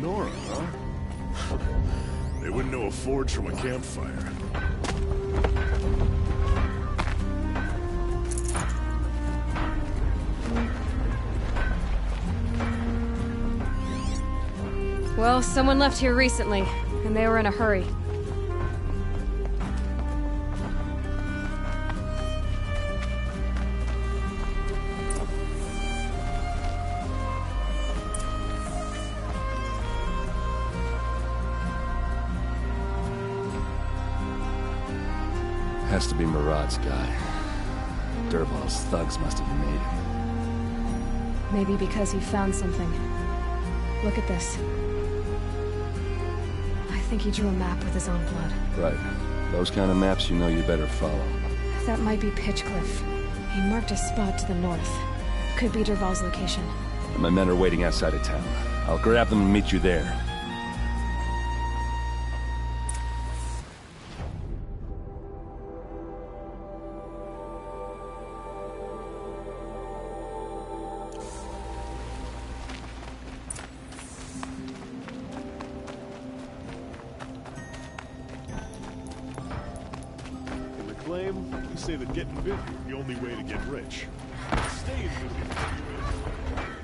Nora, huh? They wouldn't know a forge from a campfire. Well, someone left here recently, and they were in a hurry. Has to be Murad's guy. Dervahl's thugs must have made him. Maybe because he found something. Look at this. I think he drew a map with his own blood. Right. Those kind of maps you know you better follow. That might be Pitchcliff. He marked a spot to the north. Could be Dervahl's location. And my men are waiting outside of town. I'll grab them and meet you there. lame, we say that getting busy is the only way to get rich. Staying busy is the only way to survive.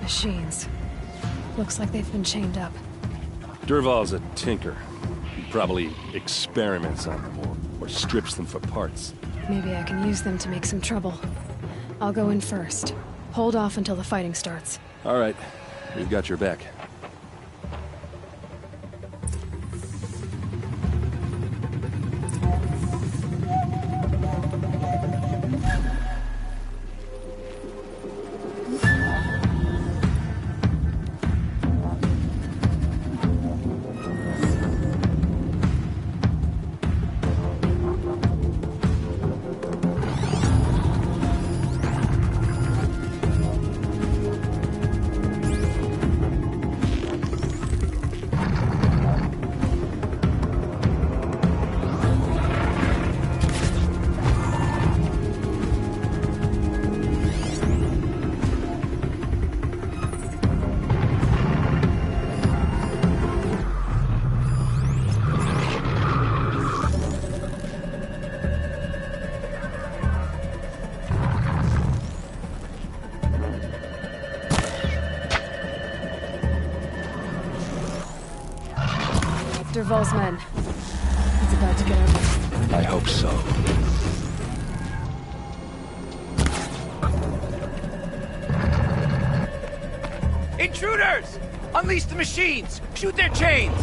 Machines. Looks like they've been chained up. Durval's a tinker. He probably experiments on them or strips them for parts. Maybe I can use them to make some trouble. I'll go in first. Hold off until the fighting starts. All right. We've got your back. Durval's men. It's about to get ugly. I hope so. Intruders! Unleash the machines! Shoot their chains!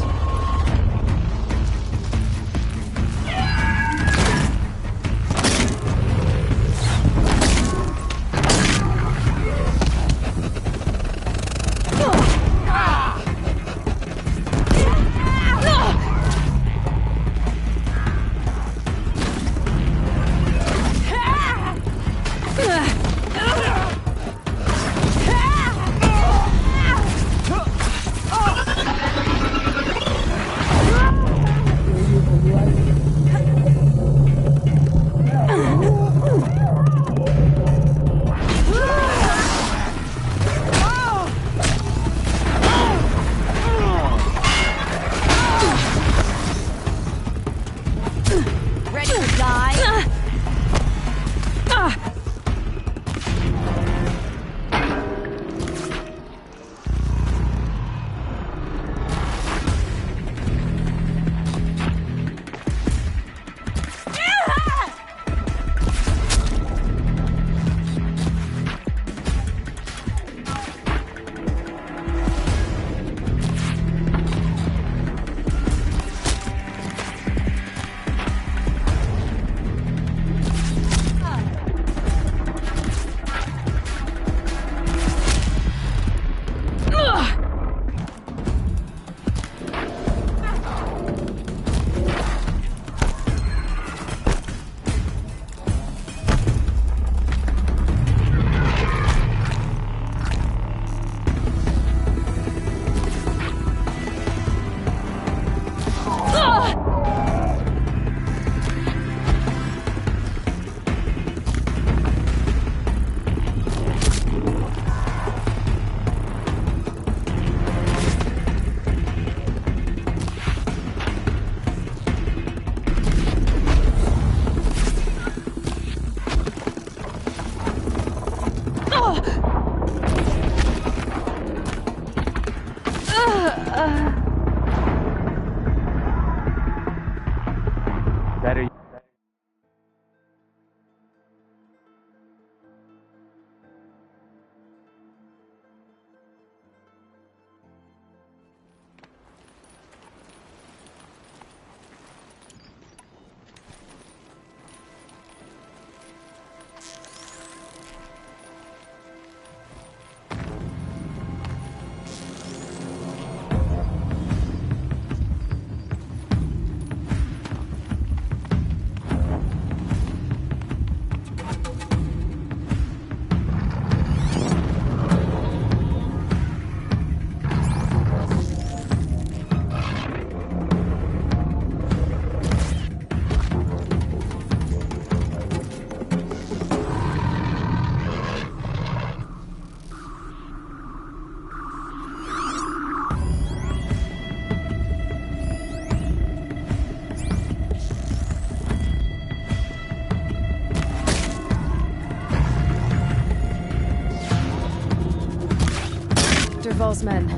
Dervahl's men.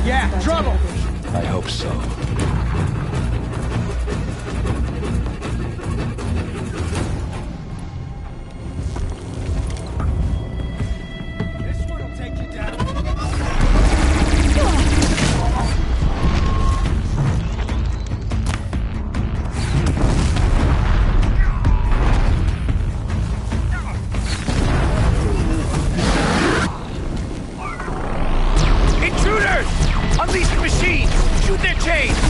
Yeah, trouble! I hope so. This one will take you down. Intruders! Unleash the machines! Shoot their chains!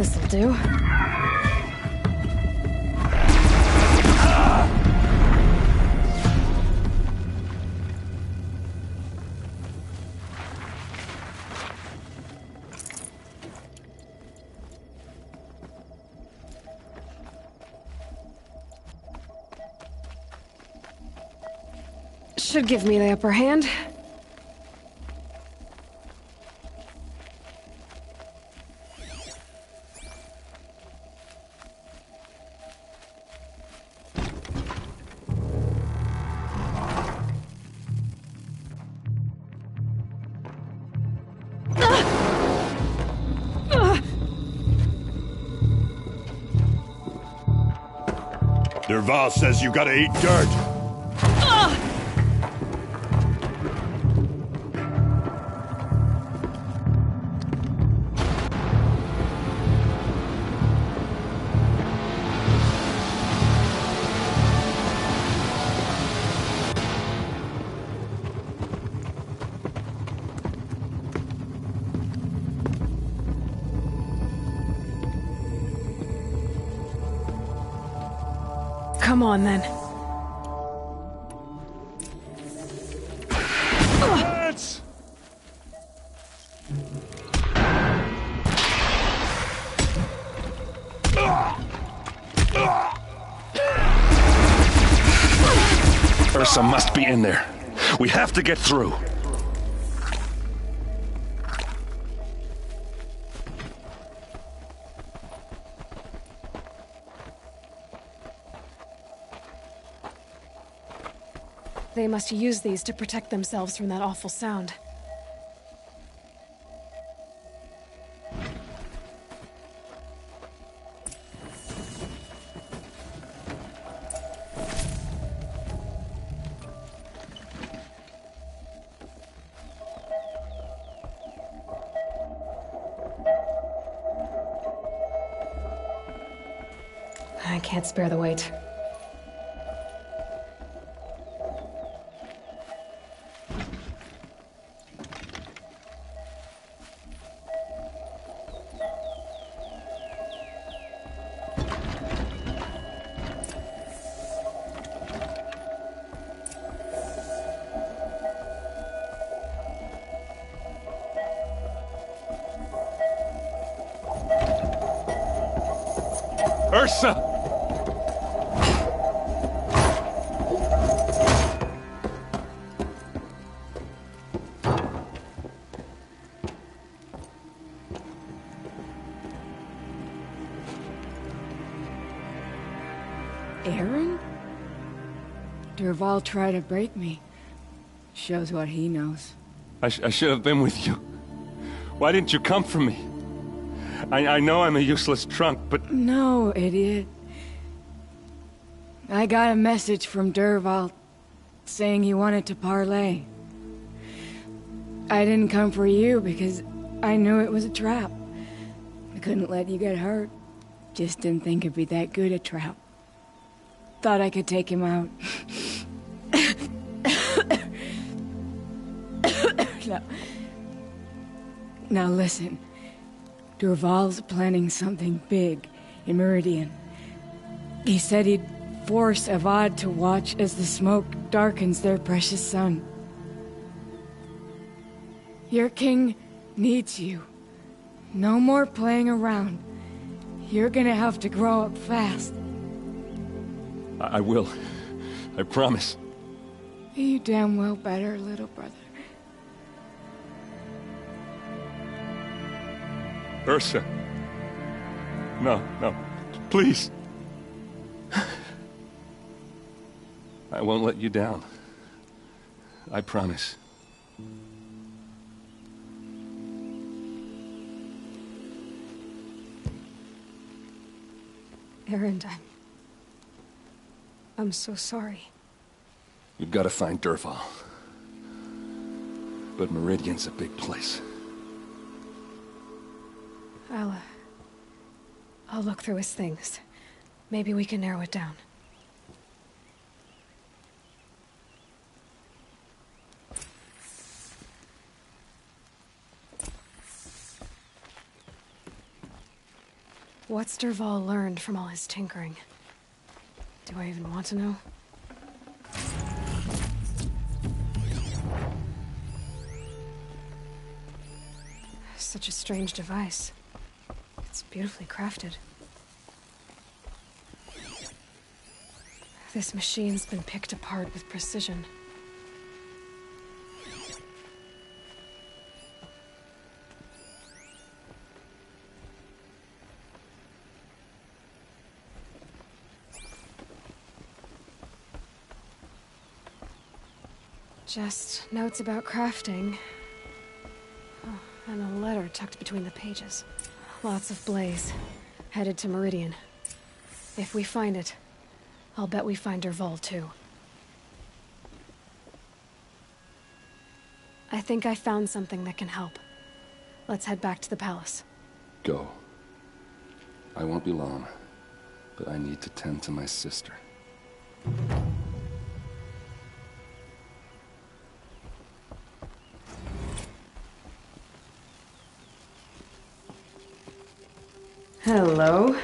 This'll do. Should give me the upper hand. Derval says you gotta eat dirt. Come on, then. Let's... Ursa must be in there. We have to get through. They must use these to protect themselves from that awful sound. I can't spare the weight. Ursa! Aaron? Derval tried to break me. Shows what he knows. I should have been with you. Why didn't you come for me? I know I'm a useless trunk, but... No, idiot. I got a message from Derval saying he wanted to parlay. I didn't come for you because I knew it was a trap. I couldn't let you get hurt. Just didn't think it'd be that good a trap. Thought I could take him out. Now listen. Derval's planning something big in Meridian. He said he'd force Avad to watch as the smoke darkens their precious sun. Your king needs you. No more playing around. You're gonna have to grow up fast. I will. I promise. You damn well better, little brother. Ursa. No, please. I won't let you down. I promise. Aaron, I'm so sorry. We've got to find Derval. But Meridian's a big place. I'll look through his things. Maybe we can narrow it down. What's Dervahl learned from all his tinkering? Do I even want to know? Such a strange device. It's beautifully crafted. This machine's been picked apart with precision. Just notes about crafting. Oh, and a letter tucked between the pages. Lots of blaze. Headed to Meridian. If we find it, I'll bet we find Dervahl too. I think I found something that can help. Let's head back to the palace. Go. I won't be long, but I need to tend to my sister. Hello.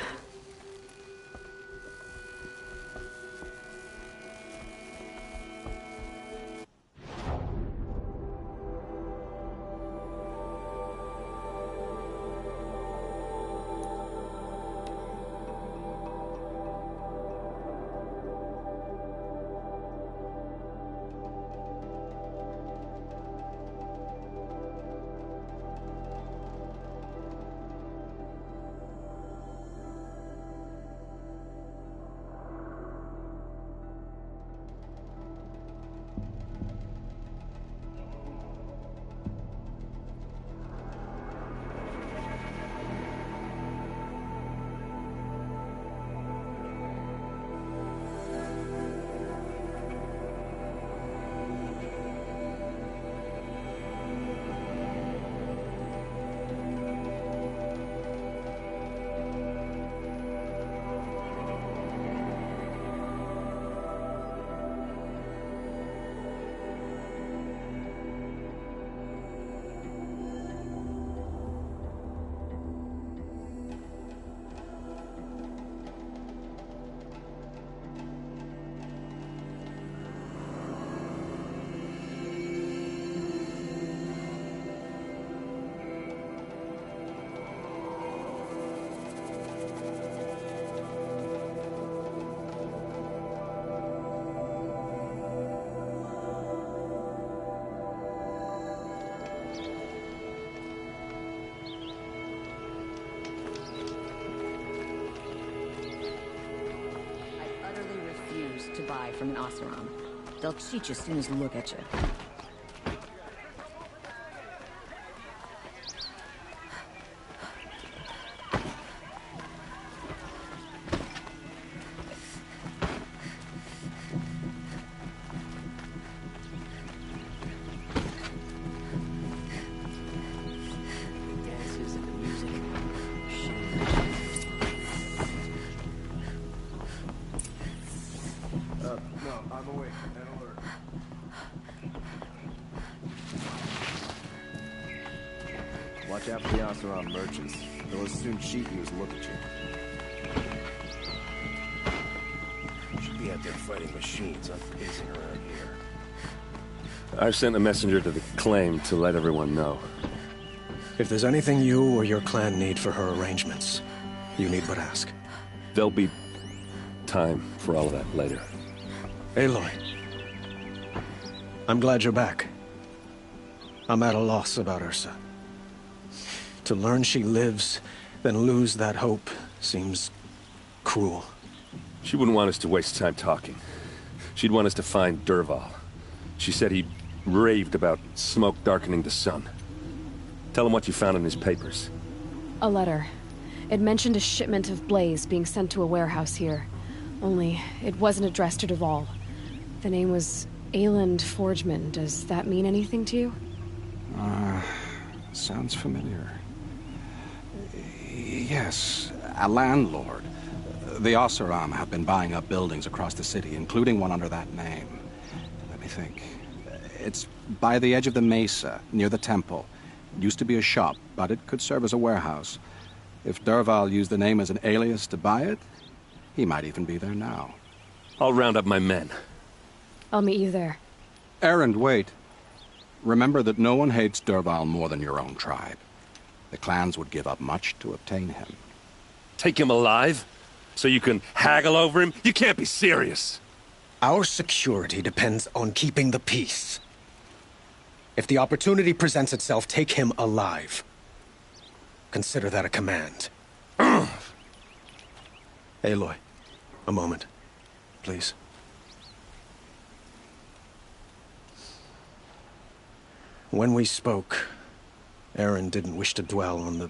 To buy from an Oseram. They'll cheat you as soon as they look at you. Dances and the music. No, I'm awake and alert. Watch out for the Oseram merchants. They'll as soon cheat you as look at you. Should be out there fighting machines, not pacing around here. I've sent a messenger to the claim to let everyone know. If there's anything you or your clan need for her arrangements, you need but ask. There'll be time for all of that later. Aloy, I'm glad you're back. I'm at a loss about Ursa. To learn she lives, then lose that hope, seems cruel. She wouldn't want us to waste time talking. She'd want us to find Dervahl. She said he raved about smoke darkening the sun. Tell him what you found in his papers. A letter. It mentioned a shipment of blaze being sent to a warehouse here. Only, it wasn't addressed to Dervahl. The name was Ayland Forgeman. Does that mean anything to you? Sounds familiar. Yes, a landlord. The Oseram have been buying up buildings across the city, including one under that name. Let me think. It's by the edge of the mesa, near the temple. It used to be a shop, but it could serve as a warehouse. If Dervahl used the name as an alias to buy it, he might even be there now. I'll round up my men. I'll meet you there. Erend, wait. Remember that no one hates Dervahl more than your own tribe. The clans would give up much to obtain him. Take him alive? So you can haggle over him? You can't be serious. Our security depends on keeping the peace. If the opportunity presents itself, take him alive. Consider that a command. Aloy, a moment, please. When we spoke, Erend didn't wish to dwell on the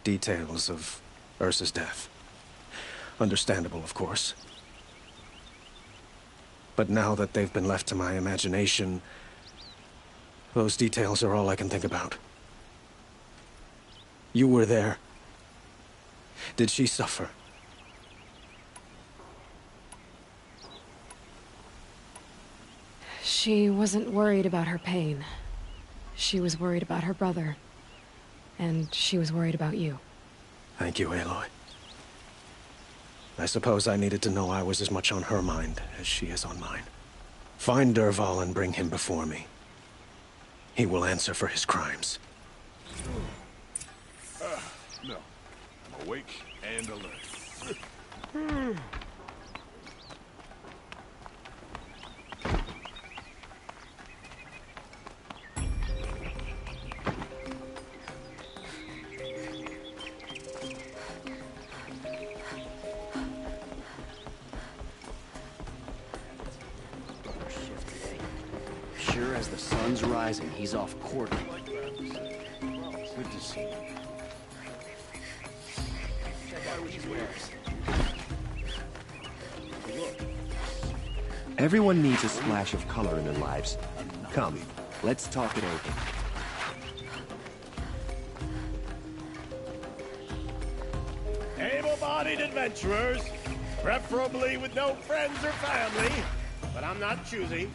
details of Ursa's death. Understandable, of course. But now that they've been left to my imagination, those details are all I can think about. You were there. Did she suffer? She wasn't worried about her pain. She was worried about her brother. And she was worried about you. Thank you, Aloy. I suppose I needed to know I was as much on her mind as she is on mine. Find Dervahl and bring him before me. He will answer for his crimes. No. I'm awake and alert. Sure as the sun's rising, he's off court. Good to see you. Check out what he wears. Everyone needs a splash of color in their lives. Come, let's talk it over. Able-bodied adventurers, preferably with no friends or family, but I'm not choosy.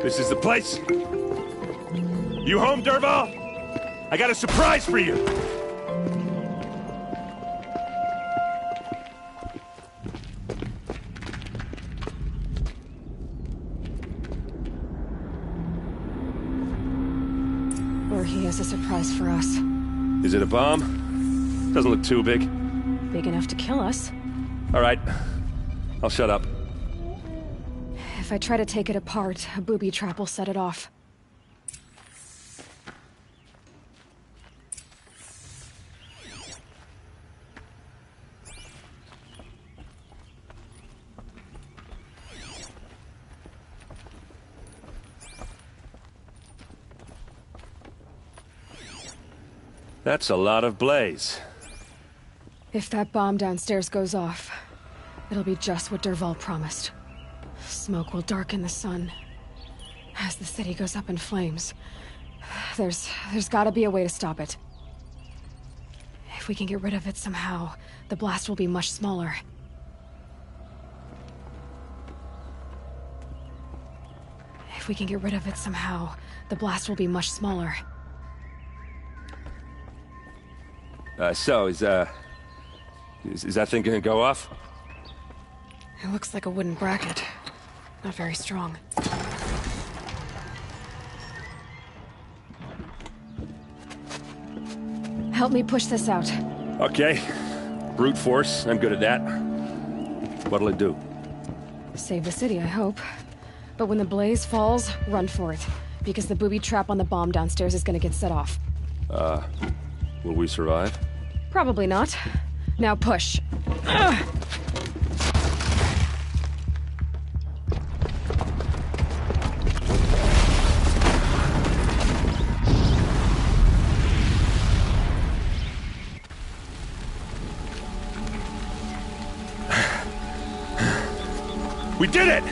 This is the place? You home, Dervahl? I got a surprise for you! Or he has a surprise for us. Is it a bomb? Doesn't look too big. Big enough to kill us. All right. I'll shut up. If I try to take it apart, a booby trap will set it off. That's a lot of blaze. If that bomb downstairs goes off, it'll be just what Dervahl promised. Smoke will darken the sun. As the city goes up in flames, there's gotta be a way to stop it. If we can get rid of it somehow, the blast will be much smaller. If we can get rid of it somehow, the blast will be much smaller. So, is that thing gonna go off? It looks like a wooden bracket. Not very strong. Help me push this out. Okay. Brute force, I'm good at that. What'll it do? Save the city, I hope. But when the blaze falls, run for it. Because the booby trap on the bomb downstairs is gonna get set off. Will we survive? Probably not. Now push. Ugh. We did it!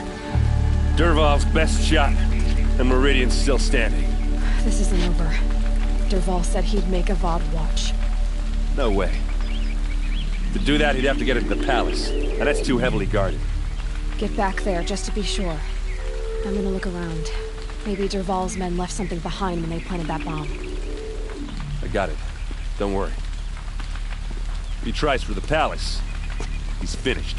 Dervahl's best shot, and Meridian's still standing. This isn't over. Dervahl said he'd make a Avad watch. No way. To do that, he'd have to get into the palace, and that's too heavily guarded. Get back there, just to be sure. I'm gonna look around. Maybe Dervahl's men left something behind when they planted that bomb. I got it. Don't worry. If he tries for the palace, he's finished.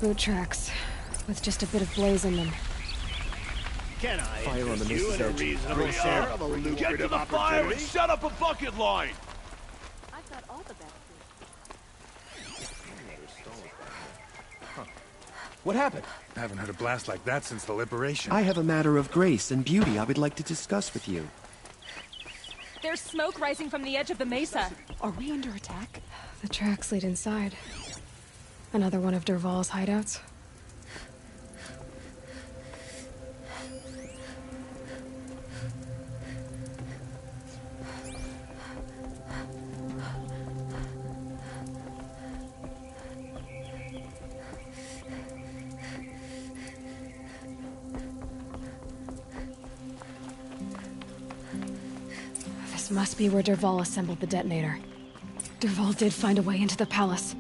Boot tracks, with just a bit of blaze in them. Can I Fire on the interest you in a Mrs. Edge. reasonable share of a lucrative Get to the fire and set up a bucket line! I've got all the best. What happened? I haven't had a blast like that since the liberation. I have a matter of grace and beauty I would like to discuss with you. There's smoke rising from the edge of the mesa. Are we under attack? The tracks lead inside. Another one of Dervahl's hideouts. This must be where Dervahl assembled the detonator. Dervahl did find a way into the palace.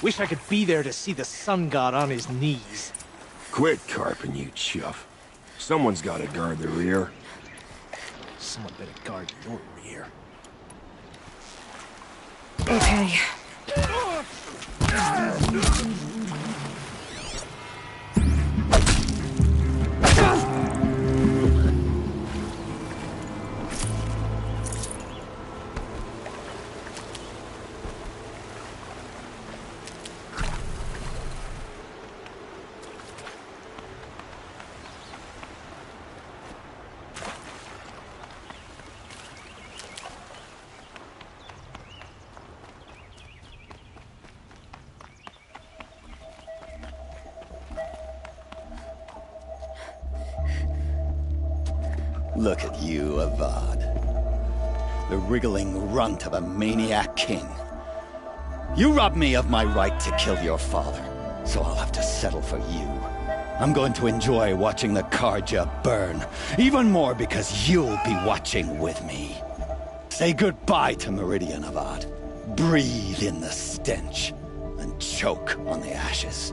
Wish I could be there to see the sun god on his knees. Quit carping, you chuff. Someone's gotta guard the rear. Someone better guard your rear. Okay. Look at you, Avad. The wriggling runt of a maniac king. You robbed me of my right to kill your father, so I'll have to settle for you. I'm going to enjoy watching the Karja burn, even more because you'll be watching with me. Say goodbye to Meridian, Avad. Breathe in the stench, and choke on the ashes.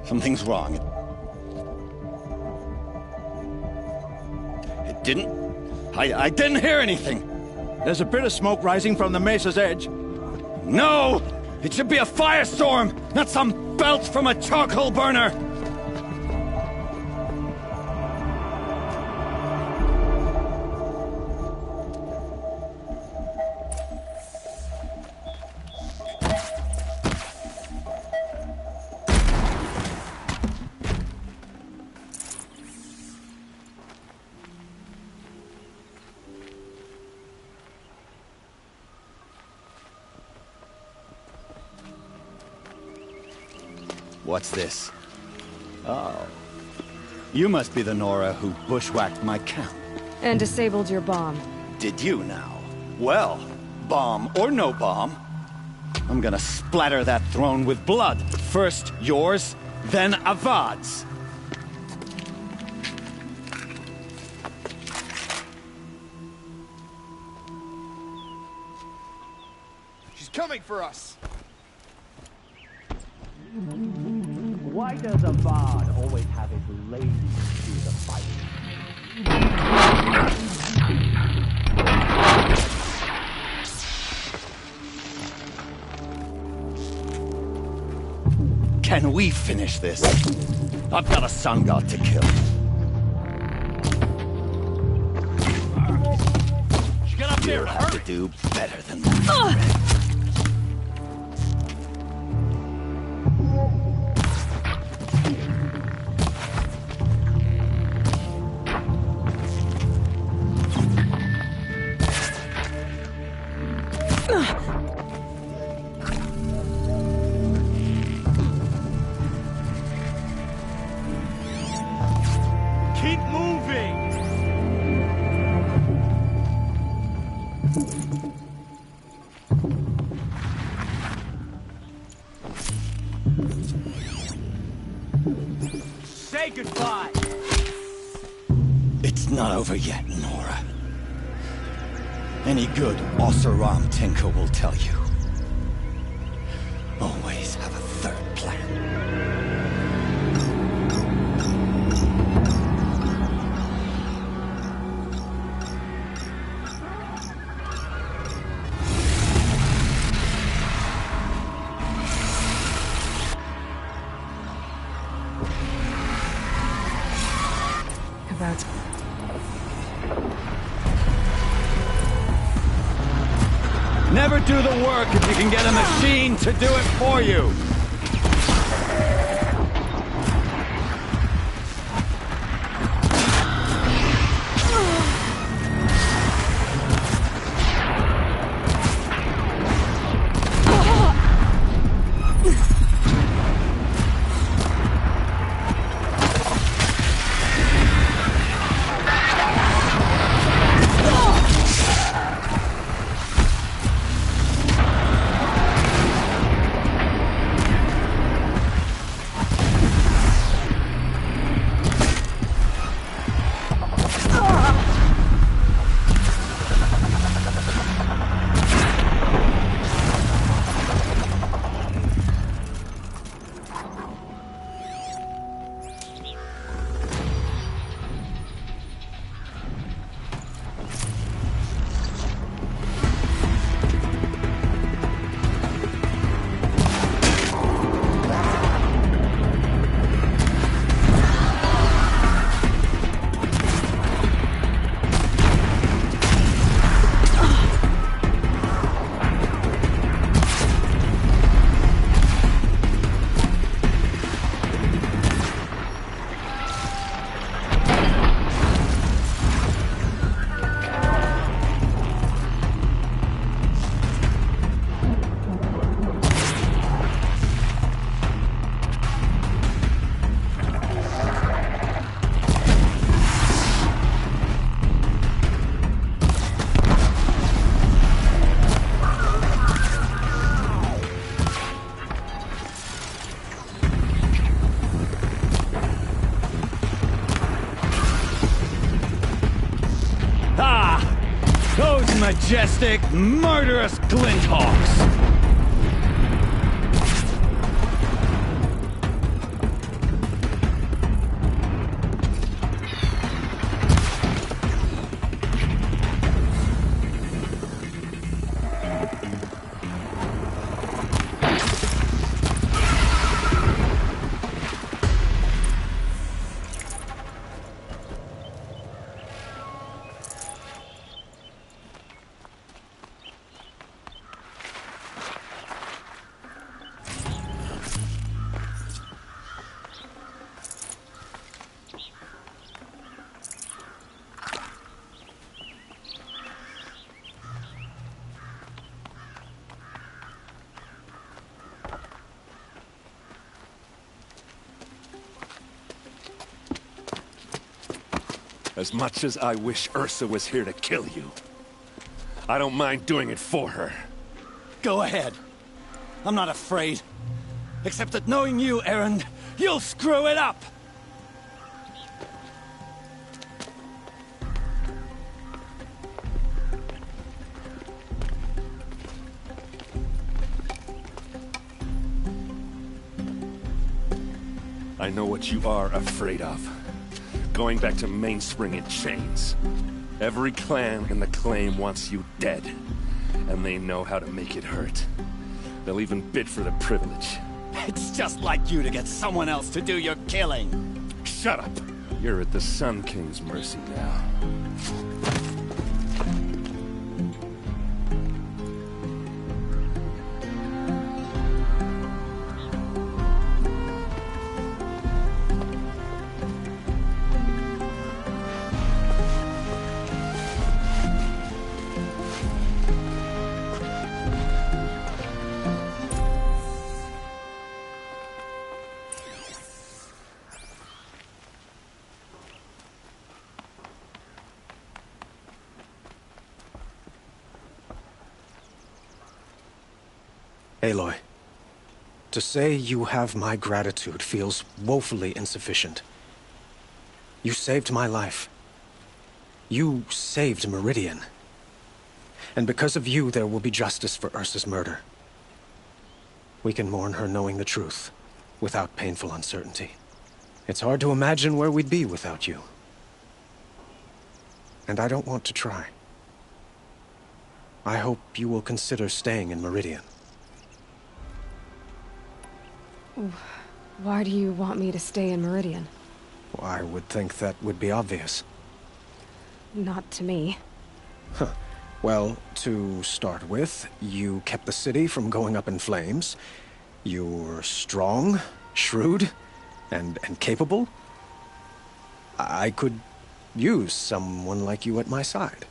Something's wrong. I didn't hear anything. There's a bit of smoke rising from the mesa's edge. No! It should be a firestorm, not some belch from a charcoal burner! What's this? Oh. You must be the Nora who bushwhacked my camp. And disabled your bomb. Did you now? Well, bomb or no bomb, I'm gonna splatter that throne with blood. First yours, then Avad's. She's coming for us! Why does Avad always have his ladies do the fighting? Can we finish this? I've got a sun god to kill. Get up there! You'll have to do better than that. Keep moving! Say goodbye! It's not over yet, Nora. Any good Oseram tinker will tell you. Always have a third plan. About... Never do the work if you can get a machine to do it for you. Those majestic, murderous glinthawks! As much as I wish Ursa was here to kill you, I don't mind doing it for her. Go ahead. I'm not afraid. Except that knowing you, Erend, you'll screw it up! I know what you are afraid of. Going back to Mainspring in chains. Every clan in the claim wants you dead. And they know how to make it hurt. They'll even bid for the privilege. It's just like you to get someone else to do your killing. Shut up! You're at the Sun King's mercy now. Aloy, to say you have my gratitude feels woefully insufficient. You saved my life. You saved Meridian. And because of you, there will be justice for Ursa's murder. We can mourn her knowing the truth, without painful uncertainty. It's hard to imagine where we'd be without you. And I don't want to try. I hope you will consider staying in Meridian. Why do you want me to stay in Meridian? Well, I would think that would be obvious. Not to me. Huh. Well, to start with, you kept the city from going up in flames. You're strong, shrewd, and capable. I could use someone like you at my side.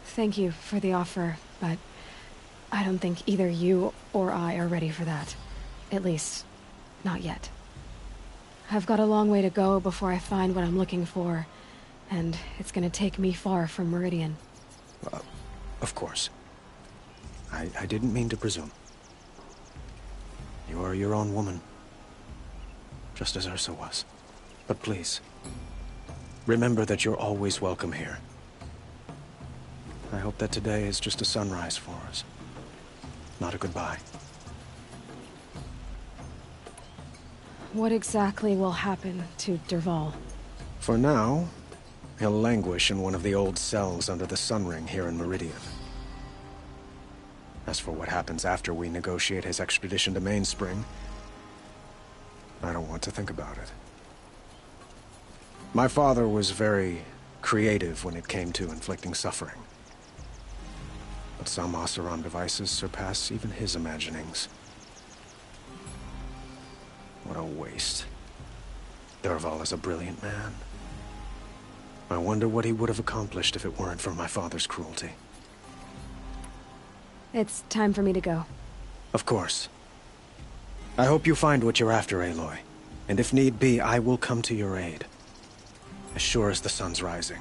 Thank you for the offer, but I don't think either you or I are ready for that. At least, not yet. I've got a long way to go before I find what I'm looking for, and it's gonna take me far from Meridian. Of course. I didn't mean to presume. You are your own woman, just as Ursa was. But please, remember that you're always welcome here. I hope that today is just a sunrise for us, not a goodbye. What exactly will happen to Dervahl? For now, he'll languish in one of the old cells under the Sun Ring here in Meridian. As for what happens after we negotiate his extradition to Mainspring, I don't want to think about it. My father was very creative when it came to inflicting suffering. But some Oseram devices surpass even his imaginings. What a waste. Dervahl is a brilliant man. I wonder what he would have accomplished if it weren't for my father's cruelty. It's time for me to go. Of course. I hope you find what you're after, Aloy. And if need be, I will come to your aid. As sure as the sun's rising.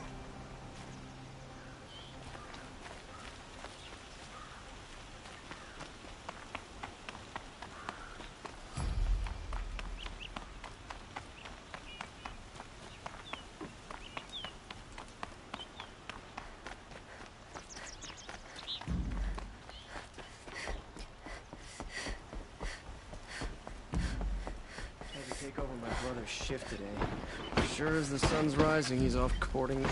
Take over my brother's shift today. Sure as the sun's rising, he's off courting.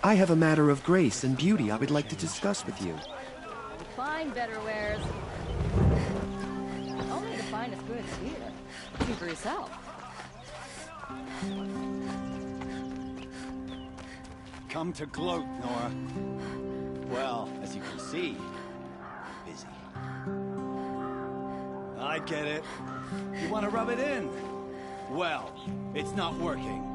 I have a matter of grace and beauty I would like to discuss with you. Fine, better wares. Only the finest goods here. See for yourself. Come to gloat, Nora. Well, as you can see, busy. I get it. You want to rub it in? Well, it's not working.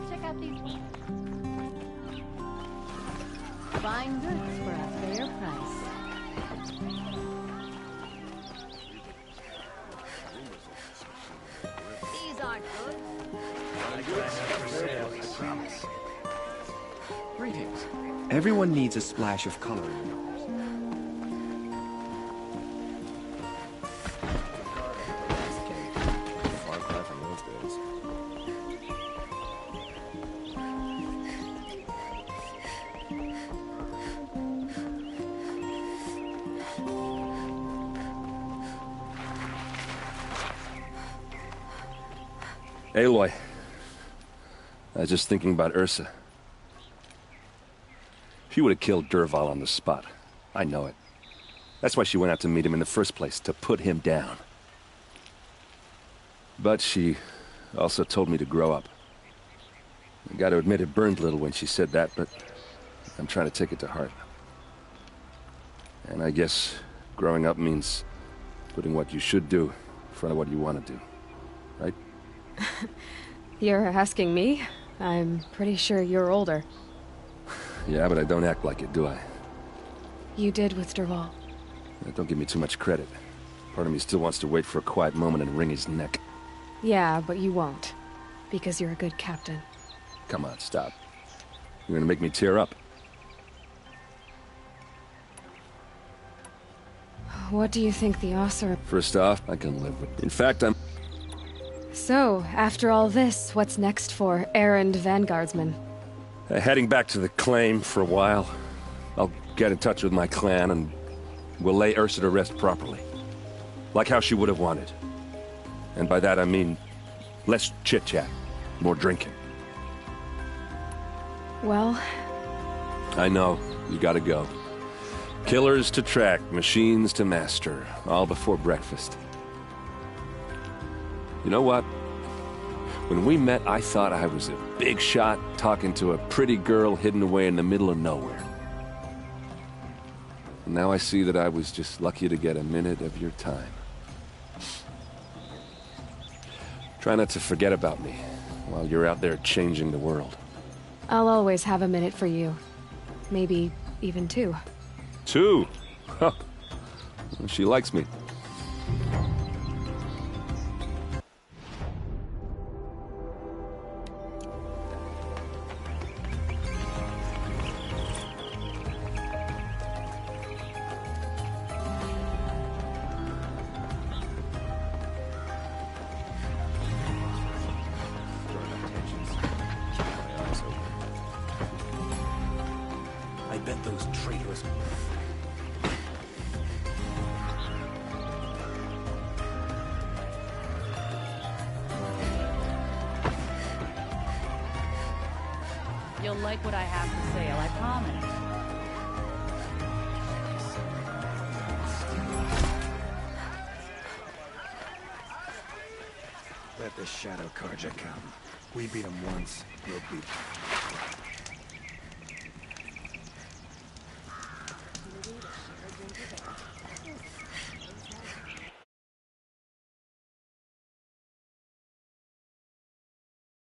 Check out these ones. Fine goods for a fair price. These aren't good. Greetings. Everyone needs a splash of color in their lives. Far cry from those days. Aloy. I was just thinking about Ursa. She would have killed Dervahl on the spot. I know it. That's why she went out to meet him in the first place, to put him down. But she also told me to grow up. I gotta admit it burned a little when she said that, but I'm trying to take it to heart. And I guess growing up means putting what you should do in front of what you want to do. Right? You're asking me? I'm pretty sure you're older. Yeah, but I don't act like it, do I? You did with Dervahl. Don't give me too much credit. Part of me still wants to wait for a quiet moment and wring his neck. Yeah, but you won't. Because you're a good captain. Come on, stop. You're gonna make me tear up. What do you think the Ossar... First off, I can live with... In fact, I'm... So, after all this, what's next for errand vanguardsman? Heading back to the claim for a while. I'll get in touch with my clan and we'll lay Ursa to rest properly. Like how she would have wanted. And by that I mean less chit-chat, more drinking. Well... I know, you gotta go. Killers to track, machines to master, all before breakfast. You know what? When we met, I thought I was a big shot talking to a pretty girl hidden away in the middle of nowhere. And now I see that I was just lucky to get a minute of your time. Try not to forget about me while you're out there changing the world. I'll always have a minute for you. Maybe even two. Two? Huh. Well, she likes me. I bet those traitors... You'll like what I have to say, I promise. Let the Shadow Carja come. We beat him once, we'll beat him.